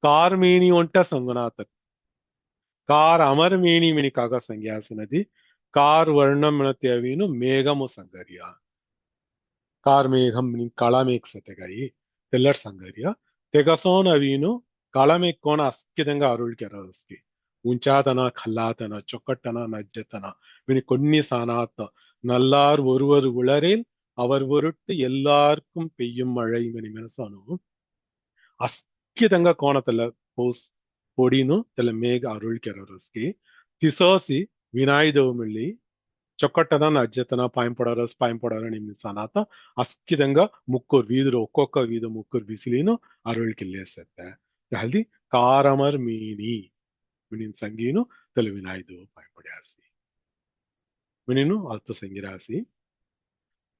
ಕಾರ್ ಮೇನಿ ಒಂಟ ಸಂಗನಾಥ ಕಾರ್ ಅಮರ್ ಮೇನಿ ಮಿನಿ ಕಾಗ ಸಂಗ್ಯಾಸಿನದಿ ಕಾರ್ ವರ್ಣಂ ಮಿನತೆ ಅವೀನು ಮೇಘಮು ಸಂಗರಿಯ ಕಾರ್ಮೇಘಂ ಕಳಮೇಕ್ ಸತೆಗಾಯಿ ತೆಲ್ಲರ್ ಸಂಗರಿಯ ತೆಗಸೋನ್ ಅವೀನು ಕಳಮೇಕ್ ಕೋಣ ಅಸ್ಕಿದಂಗ ಅರುಳ್ಕೆರಸ್ಕಿ ಉಂಚಾತನ ಖಲ್ಲಾತನ ಚೊಕ್ಕಟ್ಟನ நஜ்ஜத்தன இனி கொன்னி சானாத்த நல்லார் ஒருவர் உளரேல் அவர் பொருட்டு எல்லாருக்கும் பெய்யும் மழை மணி மெனசானு ಅಸ್ಕಿದಂಗ ಕೋಣತಲ್ಲ ಪೋಸ್ పొడిను తెల మేఘ అరుಳ್కెరస్కి తిసోసి వినాయదవు మిళ్ళి చొక్కట్టన నజ్జతన పాయింపొడార నిమ్మి సనాత అస్కిదంగా ముక్కూరు వీధులు ఒక్కొక్క వీధు ముక్కూరు బిసిలీను అరుಳ್కిల్లేసెత్తే హల్ది కారమర్ మీని మినిన్ సంగీను తెలు వినాయదు ಪಾಯಿಂಪೊಡ್ಯಾಸಿ ಮಿನಿನು ಅಲ್ತು ಸಂಗಿರಾಸಿ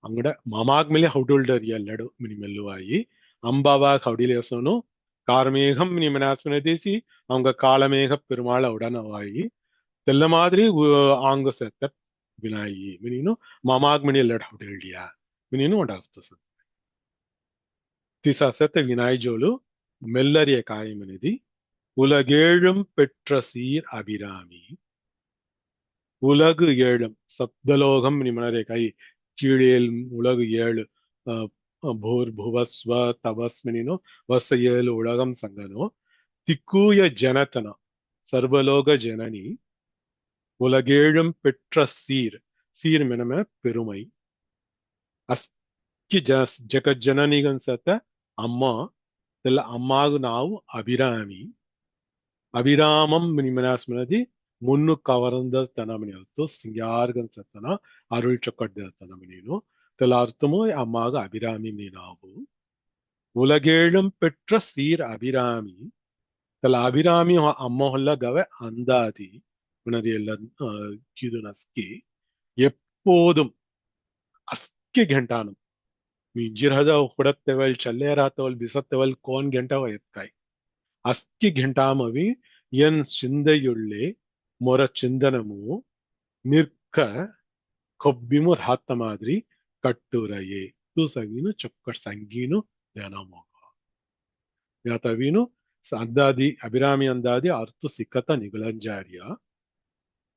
ಅಂಗಡ ಮಾಮಾಗ್ ಮೇಲೆ ಹೌಡುಲ್ಡರ್ ಎಲ್ಲಡು ಮಿನಿ ಮೆಲ್ಲುವಾಯಿ ಅಂಬಾವಾಗ ಹೌಡಿಲೇಸೋನು கார்மேகம் மினி மனாஸ்மன தேசி அவங்க காலமேக பெருமாள் உடனவாயி தெல்ல மாதிரி ஆங்க செத்த ವಿನಾಯಿ ಮಿನಿನು ಮಾಮಾಗ್ಮಣಿ ಎಲ್ಲಡ್ ಹೊಡೆಲ್ಡಿಯಾ ಮಿನಿನು ಒಂಡಾಗ್ತು ಸರ್ திசா செத்த வினாய் ஜோலு மெல்லறிய காயமனிதி உலகேழும் பெற்ற சீர் அபிராமி உலகு ஏழும் சப்தலோகம் நிமனரே கை கீழேல் உலகு ஏழு ಭೂರ್ ಭುವಸ್ವ ತಪಸ್ಮಿನಿನೋ ವಸ ಏಳು ಉಳಗಂ ಸಂಗನೋ திக்கூய ஜனத்தன சர்வலோக ஜனனி உலகேழும் பெற்ற சீர் மெனம பெருமை ಅಸ್ಕಿ ಜಗಜ್ಜನನಿಗನ್ ಸತ್ತ ಅಮ್ಮ தெல்ல அம்மாவு நாவு அபிராமம் மினிமனாஸ்மனதி முன்னு கவர்ந்த தனமணி அர்த்தோ சிங்கார்கன் சத்தன அருள் ಚೊಕ್ಕಡ್ದ தனமணினோ தெல்ல அர்த்தமோ அம்மாக அபிராமி நீனாவு உலகேழும் பெற்ற சீர் அபிராமி தெல்ல அபிராமி அம்ம ಹೊಲ್ಲ ಗವೆ ಅಂದಾದಿ உணரியல்ல கிது நஸ்கி எப்போதும் அஸ்கி கண்டானும் ಮಿಂಜಿರದ ಹುಡಕ್ತೆವಲ್ ಚಲ್ಲೇರಾತವಲ್ ಬಿಸತ್ತವಲ್ ಕೋನ್ ಗೆಂಟವ ಎತ್ಕಾಯ್ ಅಸ್ಕಿ ಘೆಂಟಾಮವಿ ಎನ್ ಚಿಂದೆಯುಳ್ಳೆ ಮೊರ ಚಿಂದನಮು ನಿರ್ಕ ಕೊಬ್ಬಿಮು ರಾತ್ತ ಮಾದ್ರಿ ಕಟ್ಟುರಯೇ ತೂಸವೀನು ಚೊಕ್ಕಟ್ ಸಂಗೀನು ಧ್ಯಾನಮೋಗ ಯಾತವೀನು ಅಂದಾದಿ ಅಭಿರಾಮಿ ಅಂದಾದಿ ಅರ್ತು ಸಿಕ್ಕತ ನಿಗುಲಂಜಾರಿಯ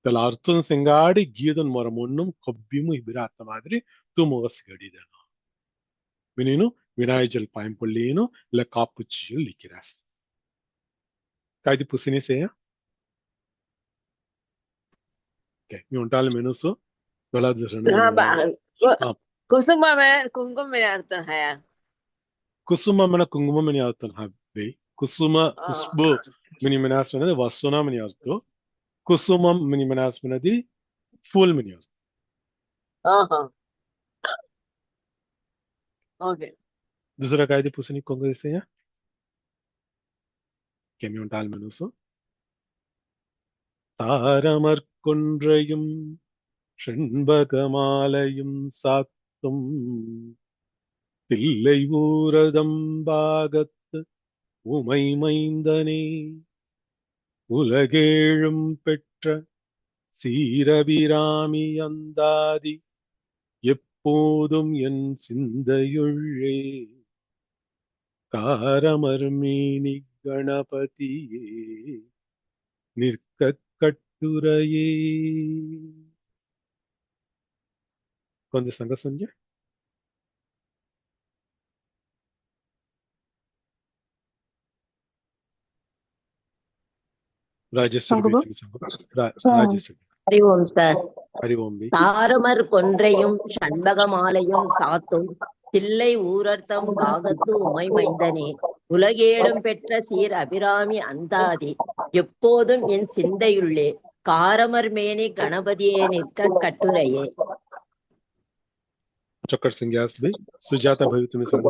ತಲ ಅರ್ತುನ್ ಸಿಂಗಾಡಿ ಗೀದನ್ ಮೊರ ಮುನ್ನುಂ ಕೊಬ್ಬಿಮು ಇಬಿರಾತ್ತ ಮಾದ್ರಿ ತೂಮುಗ ಸಿಗಡಿದನ ವಿನೀನು ವಿನಾಯಜಲ್ ಪಾಯಿಂಪುಳ್ಳೀನು ಇಲ್ಲ ಕಾಪುಚ್ಚಿಯು ಲಿಕ್ಕಿರಾಸ್ ಕಾಯ್ದು ಪುಸಿನಿ ಸೇಯ mi ఉంటాలి మెనుసు कुसुम में कुमकुम में अर्थ है ಕುಸುಮ ಮನ ಕುಂಗುಮ ಮನಿ ಅರ್ಥನ್ ಹಬ್ಬೆ ಕುಸುಮ ಕುಸ್ಬು ಮನಿ ಮನಾಸ್ ಮನದಿ ವಸುನ ಮನಿ ಅರ್ಥ ಕುಸುಮಂ ಮನಿ ಮನಾಸ್ ಮನದಿ ಫೂಲ್ ಮನಿ ಅರ್ಥ ओके दूसरा कायदे पुसनी कोंगो दिसे या mi ఉంటాలి మెనుసు தாரமர்கொன்றையும் செண்பகமாலையும் சாத்தும் தில்லை ஊரதம்பாகத்து உமை மைந்தனே உலகேழும் பெற்ற சீரபிராமி அந்தாதி எப்போதும் என் சிந்தையுள்ளே காரமர்மேனி கணபதியே நிற்க கட்டுரையே கொஞ்சம் சங்க ಸಂಜೆ ஹரி ஓம் சார். தாரமர் கொன்றையும் சண்பகமாலையும் சாத்தும் தில்லை ஊரர்த்தம் பாகத்து உமை மைந்தனே உலகேடும் பெற்ற சீர் அபிராமி அந்தாதி எப்போதும் என் சிந்தையுள்ளே காரமர் மேனி கணபதியே நிற்க கட்டுரையே. चक्कर सिंह सुजाता भाई तुम्हें संग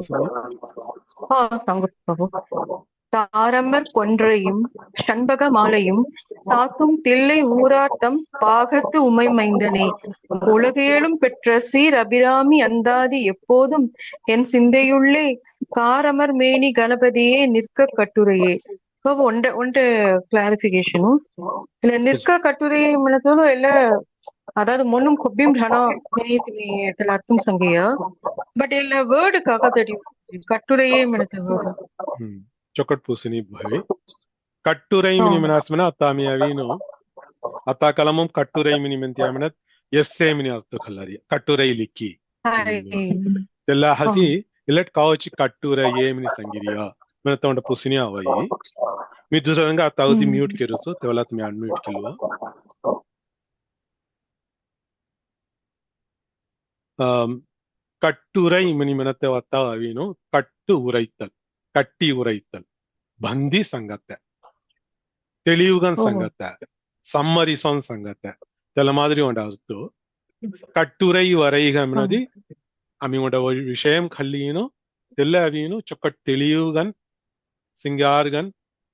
தாரமர் கொன்றையும் சண்பக மாலையும் சாத்தும் தில்லை ஊராட்டம் பாகத்து உமை மைந்தனே உலகேழும் பெற்ற சீர் அபிராமி அந்தாதி எப்போதும் என் சிந்தையுள்ளே காரமர் மேனி கணபதியே நிற்க கட்டுரையே. ಒಂಟೆ ಕ್ಲಾರಿಫಿಕೇಶನ್ ಇಲ್ಲ ನಿರ್ಕ ಕಟ್ಟುರೆ ಮನತೋಲು ಎಲ್ಲ ಅದಾದ ಮೊನ್ನುಂ ಕೊಬ್ಬಿಂ ಹಣ ಮೇನಿತಿನಿ ಎಲ್ಲ ಅರ್ಥಂ ಸಂಗೇಯ ಬಟ್ ಎಲ್ಲ ವರ್ಡ್ ಕಾಕತಡಿ ಕಟ್ಟುರೆಯೇ ಮನತ ವರ್ಡ್ ಚೊಕಟ್ ಪೂಸಿನಿ ಭವೆ ಕಟ್ಟುರೈ ಮಿನಿ ಮನಾಸ್ಮನ ಅತ್ತಾಮಿ ಅವೀನು ಅತ್ತಾ ಕಲಮಂ ಕಟ್ಟುರೈ ಮಿನಿ ಮೆಂತ್ಯಾಮನ ಎಸ್ಸೆ ಮಿನಿ ಅರ್ಥ ಖಲ್ಲರಿ ಕಟ್ಟುರೈ ಲಿಕ್ಕಿ ಎಲ್ಲ ಹತಿ ಇಲ್ಲಟ್ ಕಾವಚಿ ಕಟ್ಟುರಯೇ ಮಿನಿ ಸಂಗಿರಿಯ ಮನತ ಉಂಟ ಪೂಸಿನಿ ಅವಯಿ ಮಿದುರಂಗ ಅತ್ತಾವದಿ ಮ್ಯೂಟ್ ಕೆರುಸು ತೆವಲತ್ ಮಿ ಅನ್ಮ್ಯೂಟ್ ಕಿಲ್ವ கட்டுரை மினிமனத்தை வத்தா அவீனு கட்டு உரைத்தல் கட்டி உரைத்தல் ಬಂಧಿ ಸಂಗತ್ತೆ ತಿಳಿಯುಗನ್ ಸಂಗತ್ತೆ ಸಮ್ಮರಿಸೋನ್ ಸಂಗತ್ತೆ ತೆಲ ಮಾದರಿ ಉಂಟಾತು ಕಟ್ಟುರೈ ವರೈಗ ಅನ್ನೋದಿ ಅಮಿ ಉಂಡ ವಿಷಯಂ ಖಲ್ಲೀನು ತೆಲ್ಲ ಅವೀನು ಚೊಕ್ಕಟ್ ತಿಳಿಯುಗನ್ ಸಿಂಗಾರ್ಗನ್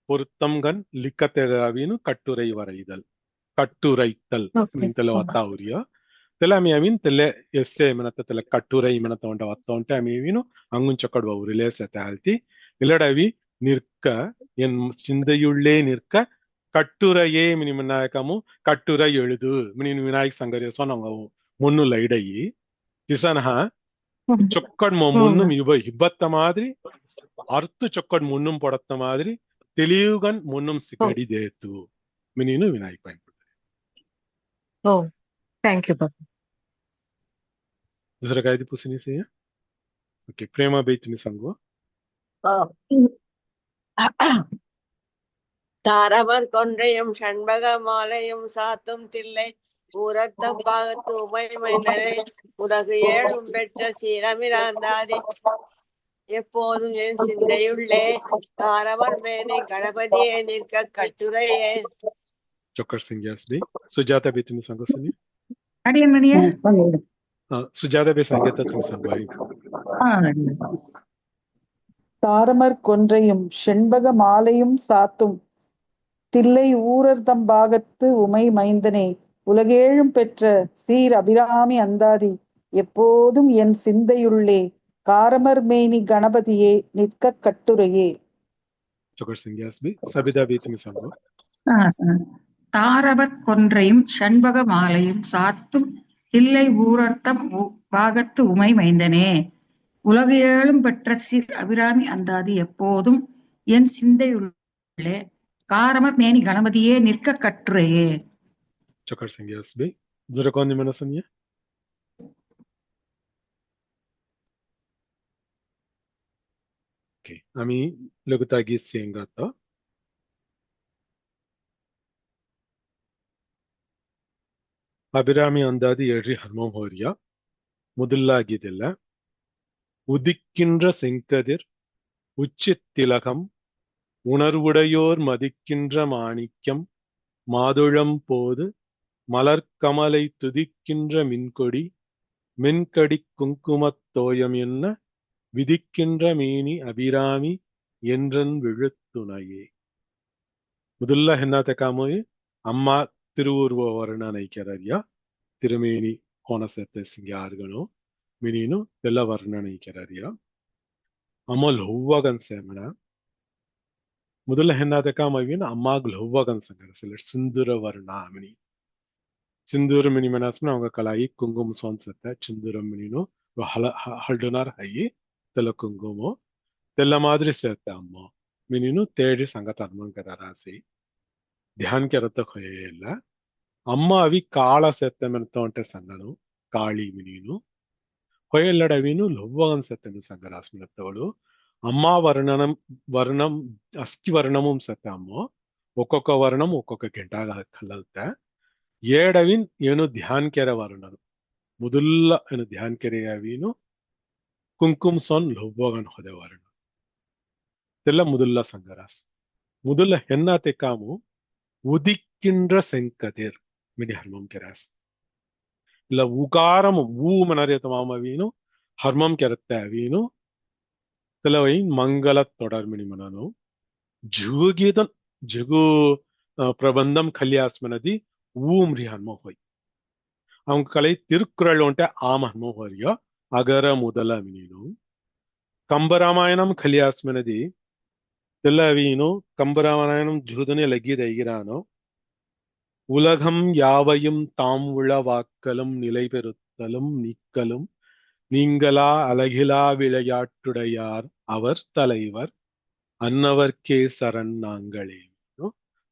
பொருத்தம்கன் லிக்கத்தெக அவீனு கட்டுரை வரைதல் கட்டுரைத்தல் தெல வத்தா ಉರಿಯ ತೆಲ ಅಮಿ ಅವೀನ್ ತೆಲೆ ಎಸ್ಸೆ ಮೆನತ್ತ ತೆಲ ಕಟ್ಟುರೈ ಮೆನತ್ತ ಉಂಟ ವತ್ತ ಉಂಟೆ ಅಮಿ ಅವೀನು ಅಂಗುನ್ ಚೊಕ್ಕಡುವ ಉರಿಲೇಸೆ ತಾಳ್ತಿ ಇಲ್ಲಡವಿ நிற்க என் சிந்தையுள்ளே நிற்க கட்டுரையே மினி விநாயகமு கட்டுரை எழுது மினி விநாயக ಸಂಗರಿಸೋ ನಾವು ಮುನ್ನುಲ ಇಡಯಿ ದಿಸನಹ ಚೊಕ್ಕಡ್ ಮುನ್ನುಂ ಇಬ್ಬತ್ತ ಮಾದ್ರಿ ಅರ್ಥ ಚೊಕ್ಕಡ್ ಮುನ್ನುಂ ಪೊಡತ್ತ ಮಾದ್ರಿ ತಿಳಿಯುಗನ್ ಮುನ್ನುಂ ಸಿಗಡಿದೇತು ಮಿನಿನು Vinayaka point oh thank you ಬಾಬಾ दूसरा कायदे पुसनी से ओके प्रेमा बेच में संगो தாரமர் கொன்றையும் சண்பக மாலையும் சாத்தும் தில்லை ஊரத்தம் பாகத்து உமை மைந்தனே உலகு ஏழும் பெற்ற சீரமிராந்தாதி எப்போதும் என் சிந்தையுள்ளே காரமர் மேனி கணபதியே நிற்க கட்டுரையே. चक्कर सिंह भी सुजाता भी तुम्हें संग सुनी सुजाता भी संगीता तुम संगवाई தாரமர் கொன்றையும் செண்பக மாலையும் சாத்தும் தில்லை ஊரர் தம்பாகத்து உமை மைந்தனே உலகேழும் பெற்ற சீர் அபிராமி அந்தாதி எப்போதும் என் சிந்தையுள்ளே காரமர் மேனி கணபதியே நிற்க கட்டுரையே. Chokar Singh Yasbi. Sabida Bhi tumi sango. தாரவர் கொன்றையும் Shenbaga மாலையும் சாத்தும் தில்லை ஊரர்த்தம் பாகத்து உமை மைந்தனே. உலகு ஏழும் பெற்ற சீர் அபிராமி அந்தாதி எப்போதும் என் சிந்தையுள்ளே காரமர் மேனி கணபதியே நிற்க கட்டுரையே. Chokar Singh Yasbi. Zura koni manasanya? Okay. Ami Lugutta Git Singata. Abirami அந்தாதி எழுதி ஹர்மம் ஹோரியா. முதலாகியதில்ல. உதிக்கின்ற செங்கதிர் உச்சித்திலகம் உணர்வுடையோர் மதிக்கின்ற மாணிக்கம் மாதுளம் போது மலர்கமலை துதிக்கின்ற மின்கொடி மின்கடி குங்குமத் தோயம் என்ன விதிக்கின்ற மீனி அபிராமி என்றன் விழுத்துணையே. முதல்ல என்ன காமோய் அம்மா திருவுருவ ವರ್ಣನೈಕ್ಯರರ್ಯ ತಿರುಮೇನಿ ಕೋಣಸೆತ್ತೆ ಸಿಂಗ್ಯಾರ್ಗನು ಮಿನೀನು ಎಲ್ಲ ವರ್ಣನೈಕ್ಯರರ್ಯ ಅಮಲ್ ಹುವ್ವಗನ್ ಸೇಮನ ಮೊದಲ ಹೆನ್ನಾದ ಕಾಮವಿನ ಅಮ್ಮಾಗ್ಲ ಹುವ್ವಗನ್ ಸಂಗರಸಲ ಸಿಂಧೂರ ವರ್ಣ ಮಿನಿ ಸಿಂಧೂರ ಮಿನಿ ಮನಸ್ಮನ அவங்க ಕಲಾಯಿ ಕುಂಗುಮ ಸೊನ್ಸೆತ್ತೆ ಸಿಂಧೂರ ಮಿನಿನು ಹಲ್ಡನಾರ್ ಹೈ ತೆಲ ಕುಂಗುಮ ತೆಲ್ಲ ಮಾದ್ರಿ ಸೇತ್ತೆ ಅಮ್ಮ ಮಿನಿನು ತೇಡಿ ಸಂಗತ ಅರ್ಮಂಕರಾಸಿ ध्यान करता खोयेಲ್ಲ ಅಮ್ಮ ಅವಿ ಕಾಳ ಸೆತ್ತೆಮೆಂತೊಂಟೆ ಸಂಗನು ಕಾಳಿ ಮಿನೀನು ಕೊಯೆಲ್ಲಡವಿನು ಲೊವ್ವಗನ್ ಸೆತ್ತೆಮೆ ಸಂಗರಾಸ್ಮಿನತ್ತವಳು ಅಮ್ಮ ವರ್ಣಂ ಅಸ್ಕಿ ವರ್ಣಮುಂ ಸೆತ್ತೆ ಅಮ್ಮ ಒಕ್ಕೊಕ್ಕ ವರ್ಣಂ ಒಕ್ಕೊಕ್ಕ ಗೆಂಟಾಗ ಕಲ್ಲಲ್ತೆ ಏಡವಿನ್ ಏನು ಧ್ಯಾನ್ ಕೆರೆ ವರ್ಣನು ಮುದುಲ್ಲ ಏನು ಧ್ಯಾನ್ ಕೆರೆಯ ಅವಿನು ಕುಂಕುಮ್ ಸೊನ್ ಲೊವ್ವಗನ್ ಹೊದೆ ವರ್ಣ ತೆಲ್ಲ ಮುದುಲ್ಲ ಸಂಗರಾಸ್ ಮುದುಲ್ಲ ಹೆನ್ನ ತೆಕ್ಕಾಮು உதிக்கின்ற செங்கதிர் மினி ஹர்மம் கெராஸ் இல்ல உகாரம் ஊ மனரியத்தமாம வீணு ஹர்மம் கெரத்த வீணு திலவை மங்கள தொடர் மினி மனனு ஜுகீதன் ஜுகு பிரபந்தம் கல்யாஸ்மனதி ஊம்ரி ஹர்மம் ஹோய் அவங்க கலை திருக்குறள் ஒன்ட்ட ஆம ஹர்மம் ஹோரியா அகர முதல மினினு கம்பராமாயணம் கல்யாஸ்மனதி தெல்லவீனு கம்பராமாயணம் ஜூதனே லகிதைகிறானோ உலகம் யாவையும் தாம் உளவாக்கலும் நிலை பெறுத்தலும் நீக்கலும் நீங்களா அழகிலா விளையாட்டுடையார் அவர் தலைவர் அன்னவர்க்கே சரண் நாங்களே.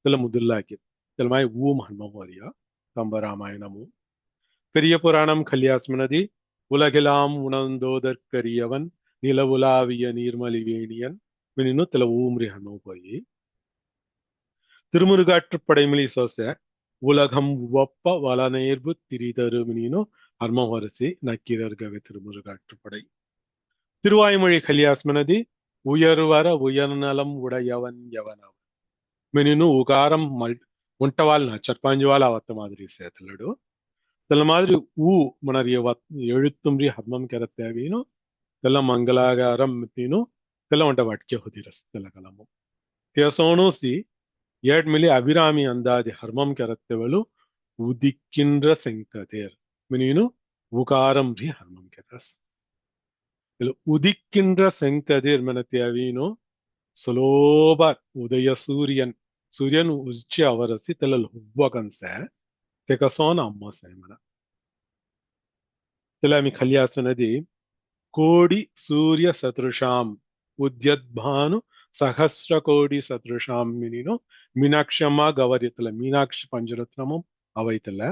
இதுல முதலாக்கி தெலமாய் ஊம் ஹன்மம் வரியா கம்பராமாயணமும் பெரிய புராணம் கல்யாஸ்மனதி உலகெல்லாம் உணர்ந்தோதற்கரியவன் நிலவுலாவிய நீர்மலிவேணியன் மினினு தெல ஊம்ரி ஹன்மம் போய் திருமுருகாற்றுப்படைமிலி சோச உலகம் உவப்ப வளநேர்பு திரிதரு மினினு ஹர்மம் வரிசை நக்கீரர்கவே திருமுருகாற்றுப்படை. திருவாய்மொழி கல்யாஸ்மனதி உயர்வர உயர்நலம் உடையவன் எவனவன் மினினு உகாரம் உண்டவால் சர்பாஞ்சுவால் அவத்த மாதிரி சேத்தலடு தெல மாதிரி ஊ மனரிய எழுத்தும்ரி ஹர்மம் ಕೆರ தேவீனு தெல மங்களாகாரம் மித்தினு தெல உண்ட வட்கிய ಹುದಿರಸ್ தெல கலமு தேசோனோசி ஏட்மிலி அபிராமி அந்தாதி ஹர்மம் கெரத்தவளு உதிக்கின்ற செங்கதிர் மினினு உகாரம் ரி ஹர்மம் கெரஸ் உதிக்கின்ற செங்கதிர் மனத்தியவீனு சுலோப உதய சூரியன் உச்சி அவரசி தெல ಹುವ್ವಗನ್ಸ ತೆಕಸೋನ ಅಮ್ಮ ಸೇಮನ தெல ಮಿ ಕಲ್ಯಾಸನದಿ ಕೋಡಿ ಸೂರ್ಯ ಸದೃಶಾಂ ಉದ್ಯದ್ಭಾನು சகஸ்ர கோடி சத்ருஷாம் மினினோ மீனாட்சம்மா கவரியத்துல மீனாட்சி பஞ்சரத்னமும் அவைத்துல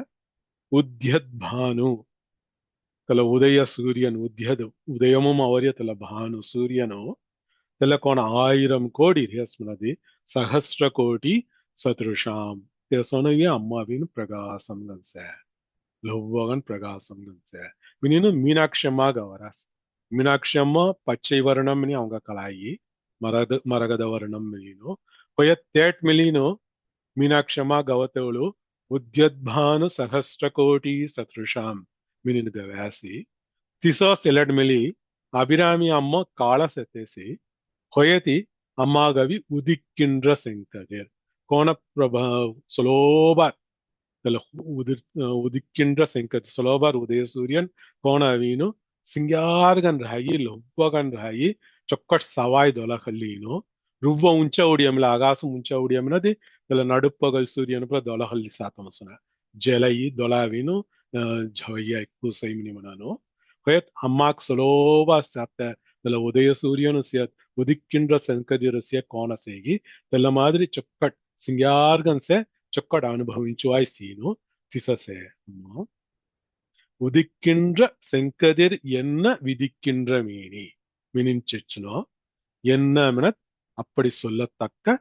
உத்யத் பானு தல உதய சூரியன் உதயமும் அவரியத்துல பானு சூரியனோ தெல கோண 1000 கோடி ரியஸ்மனதி சகஸ்ர கோடி சத்ருஷாம் தேசோனவே அம்மாவின் பிரகாசம் கன்ச லவ்வகன் பிரகாசம் கன்ச மினினு மீனாட்சம்மா கவராஸ் மீனாட்சம்மா பச்சை வர்ணம் மினி அவங்க கலாயி ಮರಗದ ವರ್ಣಂ ಮಿಲೀನು ಹೊಯ ತೇಟ್ ಮಿಲೀನು ಮೀನಾಕ್ಷಮ ಗವತವಳು ಉದ್ಯದ್ಭಾನು ಸಹಸ್ರಕೋಟಿ ಸದೃಶಾಂ ಮಿನಿನ ಗವ್ಯಾಸಿ ತಿಸೋ ಸೆಲೆಡ್ ಮಿಲಿ ಅಭಿರಾಮಿ ಅಮ್ಮ ಕಾಳ ಸೆತೆಸಿ ಹೊಯತಿ ಅಮ್ಮಾಗವಿ ಉದಿಕ್ಕಿಂದ್ರ செங்கதிர் கோண பிரபா சுலோபார் உதிக்கின்ற செங்கதிர் சுலோபார் உதய சூரியன் கோண அவீனு சிங்கார்கன் ராயி லொவ்வகன் ராயி ಚೊಕ್ಕಟ್ ಸವಾಯ್ ದೊಲಹಲ್ಲಿನು ರುವ್ವ ಉಂಚ ಉಡಿಯಂಲ ಆಗಾಸ ಮುಂಚ ಉಡಿಯಂನದಿ ದಲ ನಡುಪ್ಪಗಲ್ ಸೂರ್ಯನ ದೊಲಹಲ್ಲಿ ಸಾತಮಸನ ಜಲಯಿ ದೊಲಾವಿನು ಝವಯ್ಯ ఎక్కువ సైమిని మనను కొయత్ అమ్మాక్ సులోవా సాత దల ఉదయ సూర్యను సియత్ ఉదిక్కిండ్ర సంకదిరసియ కోనసేగి దల మాదిరి చొక్కట్ సింగార్గన్సే చొక్కట్ అనుభవించువాయ్ సీను திசசே உதிக்கின்ற செங்கதிர் என்ன விதிக்கின்ற மேனி மினிஞ்சிச்சுனோ என்ன மினத் அப்படி சொல்லத்தக்க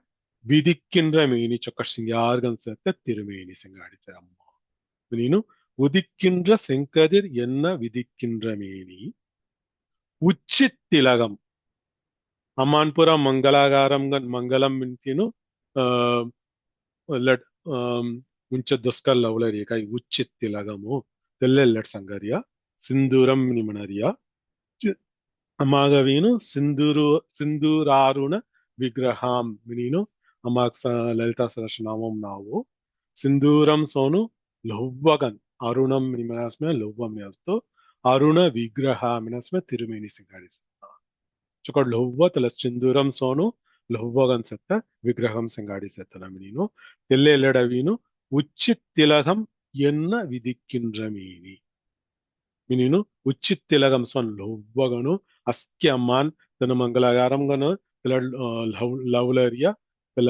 விதிக்கின்ற மேனி சொக்க சிங்கார்கன் சேர்த்த திருமேனி செங்காடிச்ச அம்மா மினினு உதிக்கின்ற செங்கதிர் என்ன விதிக்கின்ற மேனி உச்சி திலகம் அம்மான்புர மங்களாகாரம் மங்களம் மின்தினு ಮುಂಚ ದೊಸ್ಕಲ್ ಅವಳರಿಯ ಉಚ್ಚಿ ತಿಲಗಮು తెల్లెల్లటి సంగరియా సింధూరం నిమనరియా అమాగవీను సింధూరారుణ విగ్రహం మినీను అమాక్ లలితా సహస్రనామం నావు సింధూరం సోను లొవ్వగన్ అరుణం నిమనాస్మే లొవ్వం యాస్తో అరుణ విగ్రహ మినస్మే తిరుమేని సింగాడి చొక లొవ్వ తల సింధూరం సోను లొవ్వగన్ సెత్త విగ్రహం సింగాడి సెత్తన మినీను తెల్లెల్లడవీను உச்சி திலகம் என்ன விதிக்கின்ற மேனி மினினு உச்சி திலகம் சொன் லொவ்வகனு அஸ்கி அம்மான் தன மங்களாகாரம் கனு தில லவ்லரியா தில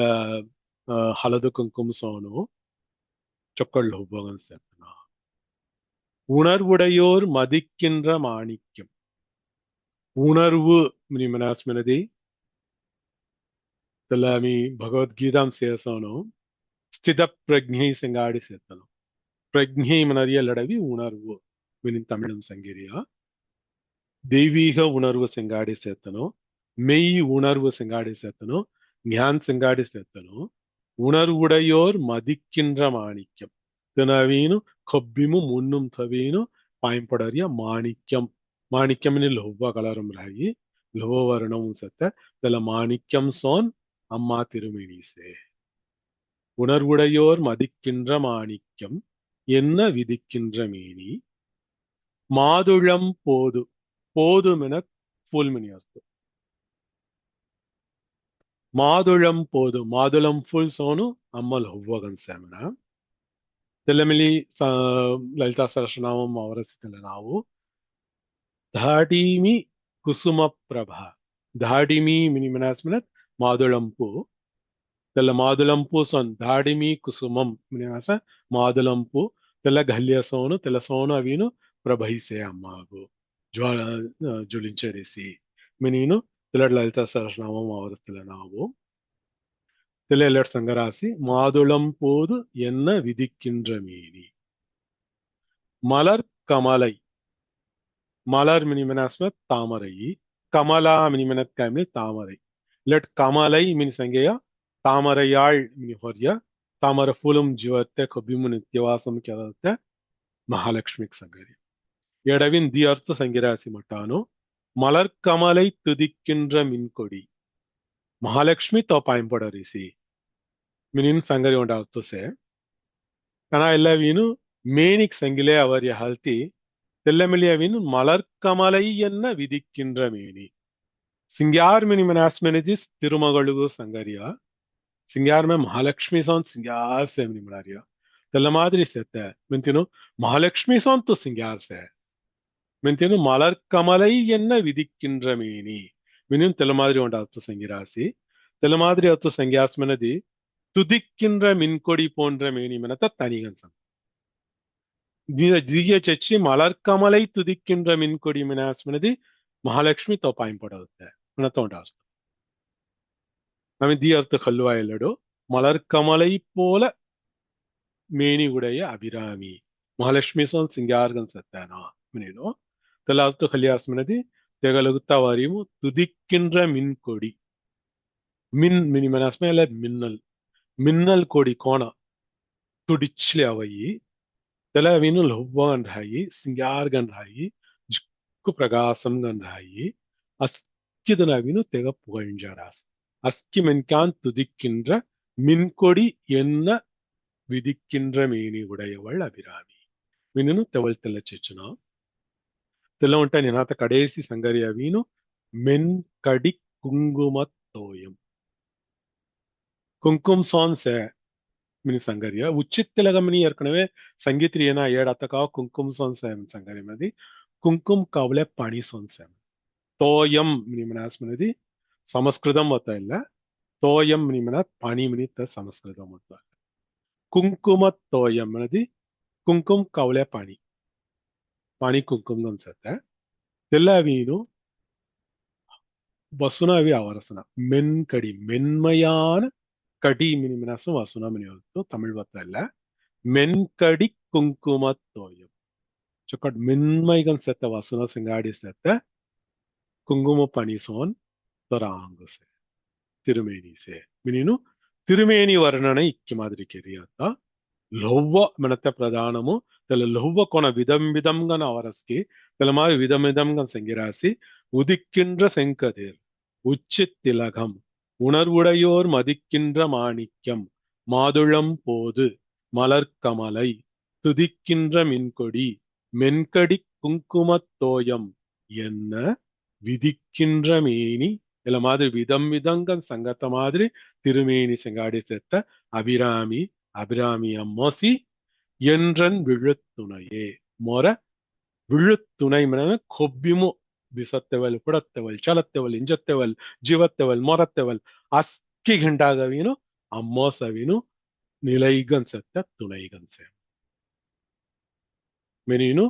ஹலது குங்கும சோனு சொக்கல் லொவ்வகன் சேர்த்தனா உணர்வுடையோர் மதிக்கின்ற மாணிக்கம் உணர்வு மினிமனாஸ்மினதி தில மீ பகவத்கீதாம் சேசோனு ஸ்தித பிரஜை செங்காடி சேர்த்தனும் பிரஜை மனறிய லடவி உணர்வு மினின் தமிழும் சங்கிரியா தெய்வீக உணர்வு செங்காடி சேர்த்தனும் மெய் உணர்வு செங்காடி சேர்த்தனும் ஞான் செங்காடி சேர்த்தனும் உணர்வுடையோர் மதிக்கின்ற மாணிக்கம் தினவீனு கொப்பிமு முன்னும் தவீனு பயன்படறிய மாணிக்கம் மாணிக்கம்னு லொவ்வ கலரும் ராகி லொவ வர்ணமும் செத்த இதுல மாணிக்கம் சோன் அம்மா திருமேனிசே உணர்வுடையோர் மதிக்கின்ற மாணிக்கம் என்ன விதிக்கின்ற மேனி மாதுளம் போது போதுமென ஃபுல்மினி அர்த்தம் மாதுளம் போது மாதுளம் ஃபுல் சோನು ಅಮ್ಮಲ್ ಹೋಗನ್ ಸೇಮನ ತೆಲಮಿಲಿ ಲಲಿತಾ ಸಹಸ್ರನಾಮಂ ಅವರಸಿತಲ್ಲ ನಾವು ಧಾಡಿಮಿ ಕುಸುಮ ಪ್ರಭಾ ಧಾಡಿಮಿ ಮಿನಿಮನಾಸ್ಮಿನತ್ ಮಾದುಳಂಪು తెల్ల మాదులంపు సోన్ దాడిమి కుసుమం మాదులంపు తెల్ల గల్య సోను తెల్ల సోను అవిను ప్రభైసే అమ్మాగు జ్వలించేసి మినీను తెల్ల లలిత సహస్రనామం ఆవరిస్తుల నావు తెల్ల ఎల్లటి సంగరాసి మాదుళంపోదు ఎన్న విదిక్కిండ్ర మేని మలర్ కమలై మలర్ మినిమనాస్మ తామరై కమలా మినిమనత్ కామిని తామరై లెట్ కమలై మిని సంగేయ தாமரையாள் மினிஹொரிய தாமர ஃபூலும் ஜீவத்தை கொபிமு நித்தியவாசம் ಕೆದತ್ತೆ மகாலட்சுமிக்கு சங்கரி எடவின் தி அர்த்த சங்கிராசி மட்டானோ மலர் கமலை துதிக்கின்ற மின்கொடி மகாலட்சுமி தோ பயன்படரிசி மினின் சங்கரி உண்ட அர்த்தசே ஆனா எல்லாவீனு மேனிக் சங்கிலே அவர் ஹல்தி தெல்லமிலியவின் மலர் கமலை என்ன விதிக்கின்ற மேனி சிங்கார் மினிமனாஸ்மெனிதிஸ் திருமகளுகு சங்கரியா सिंगार में महालक्ष्मी सौन सिंगार से मिला रिया तेलमादरी से मिंतिनो महालक्ष्मी सौन तो सिंगार से मिंतिनो मलर कमलई एन्न विदिक्किंद्र मेनी मिनिन तेलमादरी उंडात्तु संगिरासी तेलमादरी अत्तु संग्यास्मनदी तुदिक्किंद्र मिन्कोडी पोंड्र मेनी मनत तनिगंसम दिव्य चच्ची मलर कमलई तुदिक्किंद्र मिन्कोडी मिनास्मनदी महालक्ष्मी तो पायंपडुत्ते मनत उंडास्तु தி அர்த்த கல்வா இல்லடோ மலர் கமலை போல மேனி உடைய அபிராமி மகாலட்சுமி சோன் சிங்கார்கன் சத்தானா மினினோ தெல்லார்த்த கல்யாஸ்மனதி தெகலகுத்தா வாரியும் துதிக்கின்ற மின்கொடி மின் மினிமனாஸ்மேல மின்னல் மின்னல் கொடி கோண துடிச்சிலே அவையி தெலவினு லொவ்வன் ராயி சிங்கார்கன் ராயி ஜுக்கு பிரகாசம் கன் ராயி அஸ்கிதனவினு தெக புகழ்ஞ்சாராஸ் அஸ்கி மென்கான் துதிக்கின்ற மின்கொடி என்ன விதிக்கின்ற மேனி உடையவள் அபிராமி மின்னு தெவள் தெல்ல செச்சுனா తెల్లవంట నినాత కడేసి సంగరి అవీను மென்கடி குங்குமத்தோயம் ಕುಂಕುಮ್ ಸಾನ್ಸೆ ಮಿನಿ ಸಂಗರಿಯ ಉಚ್ಚಿತ್ತಿಲಗಮನಿ ಏರ್ಕಣವೆ ಸಂಗೀತ್ರಿಯನ ಏಡತ್ತಕಾವ ಕುಂಕುಮ್ ಸೋನ್ಸೆ ಸಂಗರಿ ಮದಿ ಕುಂಕುಮ್ ಕವಲೆ ಪಾಣಿ ಸೋನ್ಸೆ ತೋಯಂ ಮಿನಿ ಮನಾಸ್ ಮನದಿ ಸಂಸ್ಕೃತಂ ಮತ ಇಲ್ಲ ತೋಯಂ ಮಿನಿ ಮನ ಪಾಣಿ ಮಿನಿ ತ ಸಂಸ್ಕೃತಂ ಮತ ಕುಂಕುಮ ತೋಯಂ ಮನದಿ ಕುಂಕುಮ್ ಕವಲೆ ಪಾಣಿ ಪಾಣಿ ಕುಂಕುಮ್ ಅನ್ಸತ್ತೆ தெல்லாவீனு வசுனாவி அவரசன மென்கடி மென்மையான கடி மினிமினாசும் வசுனா மினிவத்து தமிழ் வத்தல்ல மென்கடி குங்குமத்தோயம் சொக்கட் மென்மைகள் செத்த வசுனா சிங்காடி செத்த குங்கும பனிசோன் தொராங்குசே திருமேனிசே மினினு திருமேனி ವರ್ಣನೆ ಇಕ್ಕಿ ಮಾದರಿ ಕೆರಿಯಾತ ಲವ್ವ ಮೆನತ್ತ ಪ್ರಧಾನಮು తెల లవ్వ కొన విధం విధంగా అవరస్కి తెల మారి విధం విధంగా செங்கிராசி உதிக்கின்ற செங்கதிர் உச்சித்திலகம் உணர்வுடையோர் மதிக்கின்ற மாணிக்கம் மாதுளம் போது மலர்கமலை துதிக்கின்ற மின்கொடி மென்கடி குங்குமத்தோயம் என்ன விதிக்கின்ற மேனி இல்ல மாதிரி விதம் விதங்கள் சங்கத்த மாதிரி திருமேனி செங்காடி செத்த அபிராமி அபிராமி அம்மோசி என்றன் விழுத்துணையே மொர விழுத்துணை கொப்பிமு ಬಿಸತ್ತವಲ್ ಪುಡತ್ತವಲ್ ಚಲತ್ತವಲ್ ಇಂಜತ್ತವಲ್ ಜೀವತ್ತವಲ್ ಮೊರತ್ತವಲ್ ಅಸ್ಕಿ ಗಂಟಾಗವೀನು ಅಮ್ಮೋಸವಿನು ನಿಲೈಗನ್ಸತ್ತ ತುಣೈಗನ್ಸೆ ಮೆನೀನು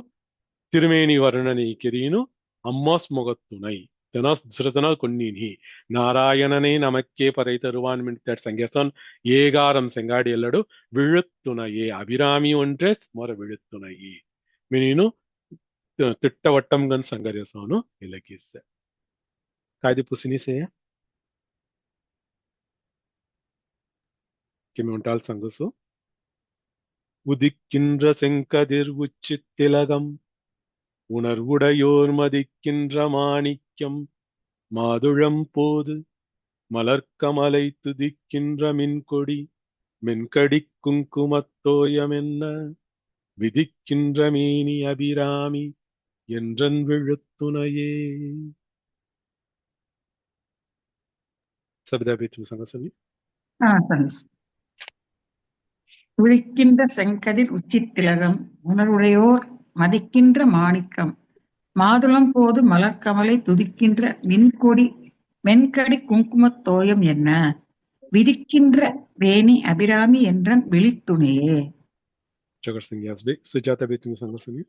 ತಿರುಮೇನಿ ವರ್ಣನೆ ಕಿರೀನು ಅಮ್ಮೋಸ್ ಮೊಗತ್ತುಣೈ தெனாஸ் சிறுதனால் கொன்னீனி நாராயணனே நமக்கே பறை தருவான் மின்ன சங்கேசன் ஏகாரம் செங்காடி ಎಲ್ಲಡು விழுத்துணையே அபிராமி ஒன்றே மொர விழுத்துணையே மெனீನು திட்டவட்டம்கன் சங்கரேசோனு இலக்கிச காய்தி புசினிசே கிமிண்டால் சங்கசு உதிக்கின்ற செங்கதிர் உச்சித்திலகம் உணர்வுடையோர் மதிக்கின்ற மாணிக்கம் மாதுளம் போது மலர்கமலை துதிக்கின்ற மின்கொடி மென்கடி குங்குமத்தோயமென்ன விதிக்கின்ற மேனி அபிராமி என்றன் விழுத்துணையே சபிதாபேற்றும் சங்கசமி உதிக்கின்ற செங்கதிர் உச்சித்திலகம் உணர்வுடையோர் மதிக்கின்ற மாணிக்கம் மாதுளம் போது மலர்கமலை துதிக்கின்ற மின்கொடி மென்கடி குங்குமத்தோயம் என்ன விதிக்கின்ற வேணி அபிராமி என்றன் விழித்துணையே. சுஜாதா பேற்றும் சங்கசமி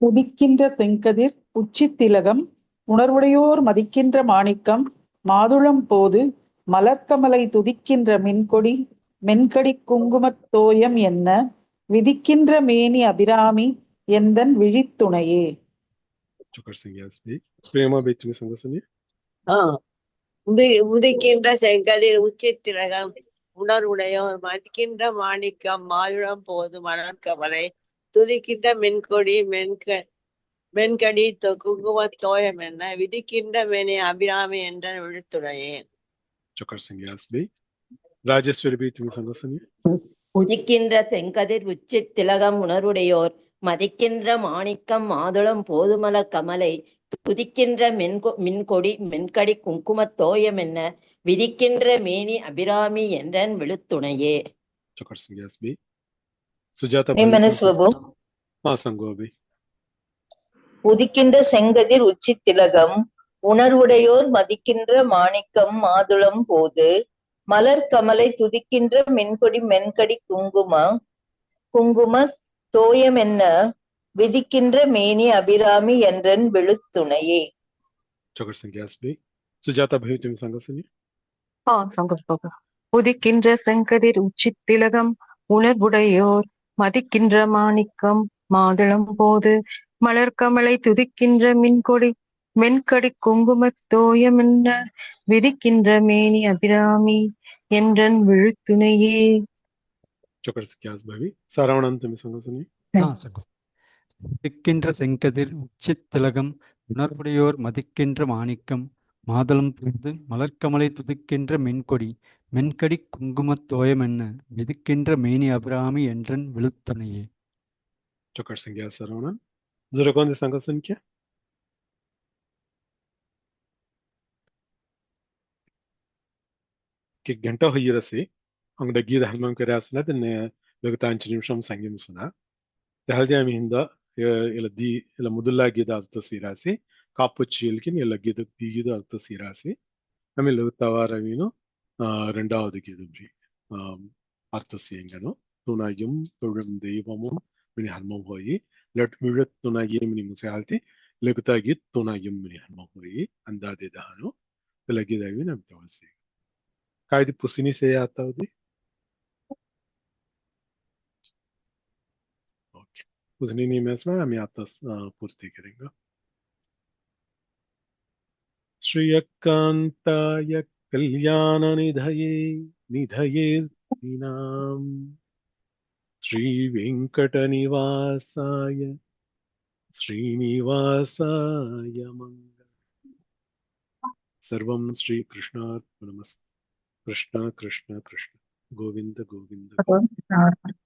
உதிக்கின்ற செங்கதிர் உச்சித்திலகம் உணர்வுடையோர் மதிக்கின்ற மாணிக்கம் மாதுளம் போது மலர்கமலை துதிக்கின்ற மின்கொடி மென்கடி குங்குமத்தோயம் என்ன விதிக்கின்ற மேனி அபிராமி எந்தன் விழித்துணையே. உதிக்கின்ற செங்கதிர் உச்சித்திலகம் உணர்வுடையோர் மதிக்கின்ற மாணிக்கம் மாதுளம் போது மலர்கமலை துதிக்கின்ற மின்கொடி மென்கடி குங்குமத்தோயம் என்ன விதிக்கின்ற மேனி அபிராமி என்ற விழுத்துணையே. ராஜேஸ்வரி பேற்றும் சங்கசமி உதிக்கின்ற செங்கதிர் உச்சித்திலகம் உணர்வுடையோர் மதிக்கின்ற மாணிக்கம் மாதுளம் போதுமலர் கமலை துதிக்கின்ற மின்கொடி மென்கடி குங்குமத்தோயம் என்ன விதிக்கின்ற மேனி அபிராமி என்றன் விழுத்துணையே. உதிக்கின்ற செங்கதிர் உச்சித்திலகம் உணர்வுடையோர் மதிக்கின்ற மாணிக்கம் மாதுளம் போது மலர்கமலை துதிக்கின்ற மின்கொடி மென்கடி குங்கும தோயம் என்ன விதிக்கின்ற மேனி அபிராமி என்றன் விழுத்துணையே. உதிக்கின்ற செங்கதிர் உச்சித்திலகம் உணர்வுடையோர் மதிக்கின்ற மாணிக்கம் மாதுளம் போது மலர்கமலை துதிக்கின்ற மின்கொடி மென்கடி குங்குமத்தோயம் என்ன விதிக்கின்ற மேனி அபிராமி என்றன் விழுத்துணையே. உதிக்கின்ற செங்கதிர் உச்சித்திலகம் உணர்வுடையோர் மதிக்கின்ற மாணிக்கம் மாதுளம் போது மலர்கமலை துதிக்கின்ற மின்கொடி மென்கடி குங்குமத்தோயம் என்ன விதிக்கின்ற மேனி அபிராமி என்றன் விழுத்துணையே. Zurückkommen die Sankasankhya. कि घंटा हो रसी अंगडगी हनुमान करासना दने लगतांच निमिषम संगमिसना दहल्दे हिंदा इला दी इला मुदुल्ला गीद अर्थ सीरासी कापुच्चियलकी इला गीद दीगीद अर्थ सीरासी हमें लगतावारवीनो ரெண்டாவது கீதம்ரி அர்த்தசியங்கனோ துணாயும் தொழும் தெய்வமும் மினி ஹன்மம் ஹோயி லட் மிழத் துணாயும் மினி முசால்தி லகுதாகி துணாயும் மினி ஹன்மம் ஹோயி अंदादे दहानो लगी दावी नम तवसी कायदे पुसिनी से आता होगी ओके पुसिनी नहीं में हम आता पूर्ति करेंगे श्री अकांताय कल्याण निधये निधये दीनाम श्री वेंकट निवासाय श्रीनिवासाय मंगल सर्वं श्री कृष्णार्पणमस्तु कृष्ण कृष्ण कृष्ण गोविंद गोविंद भगवान कृष्ण अर्पणम्।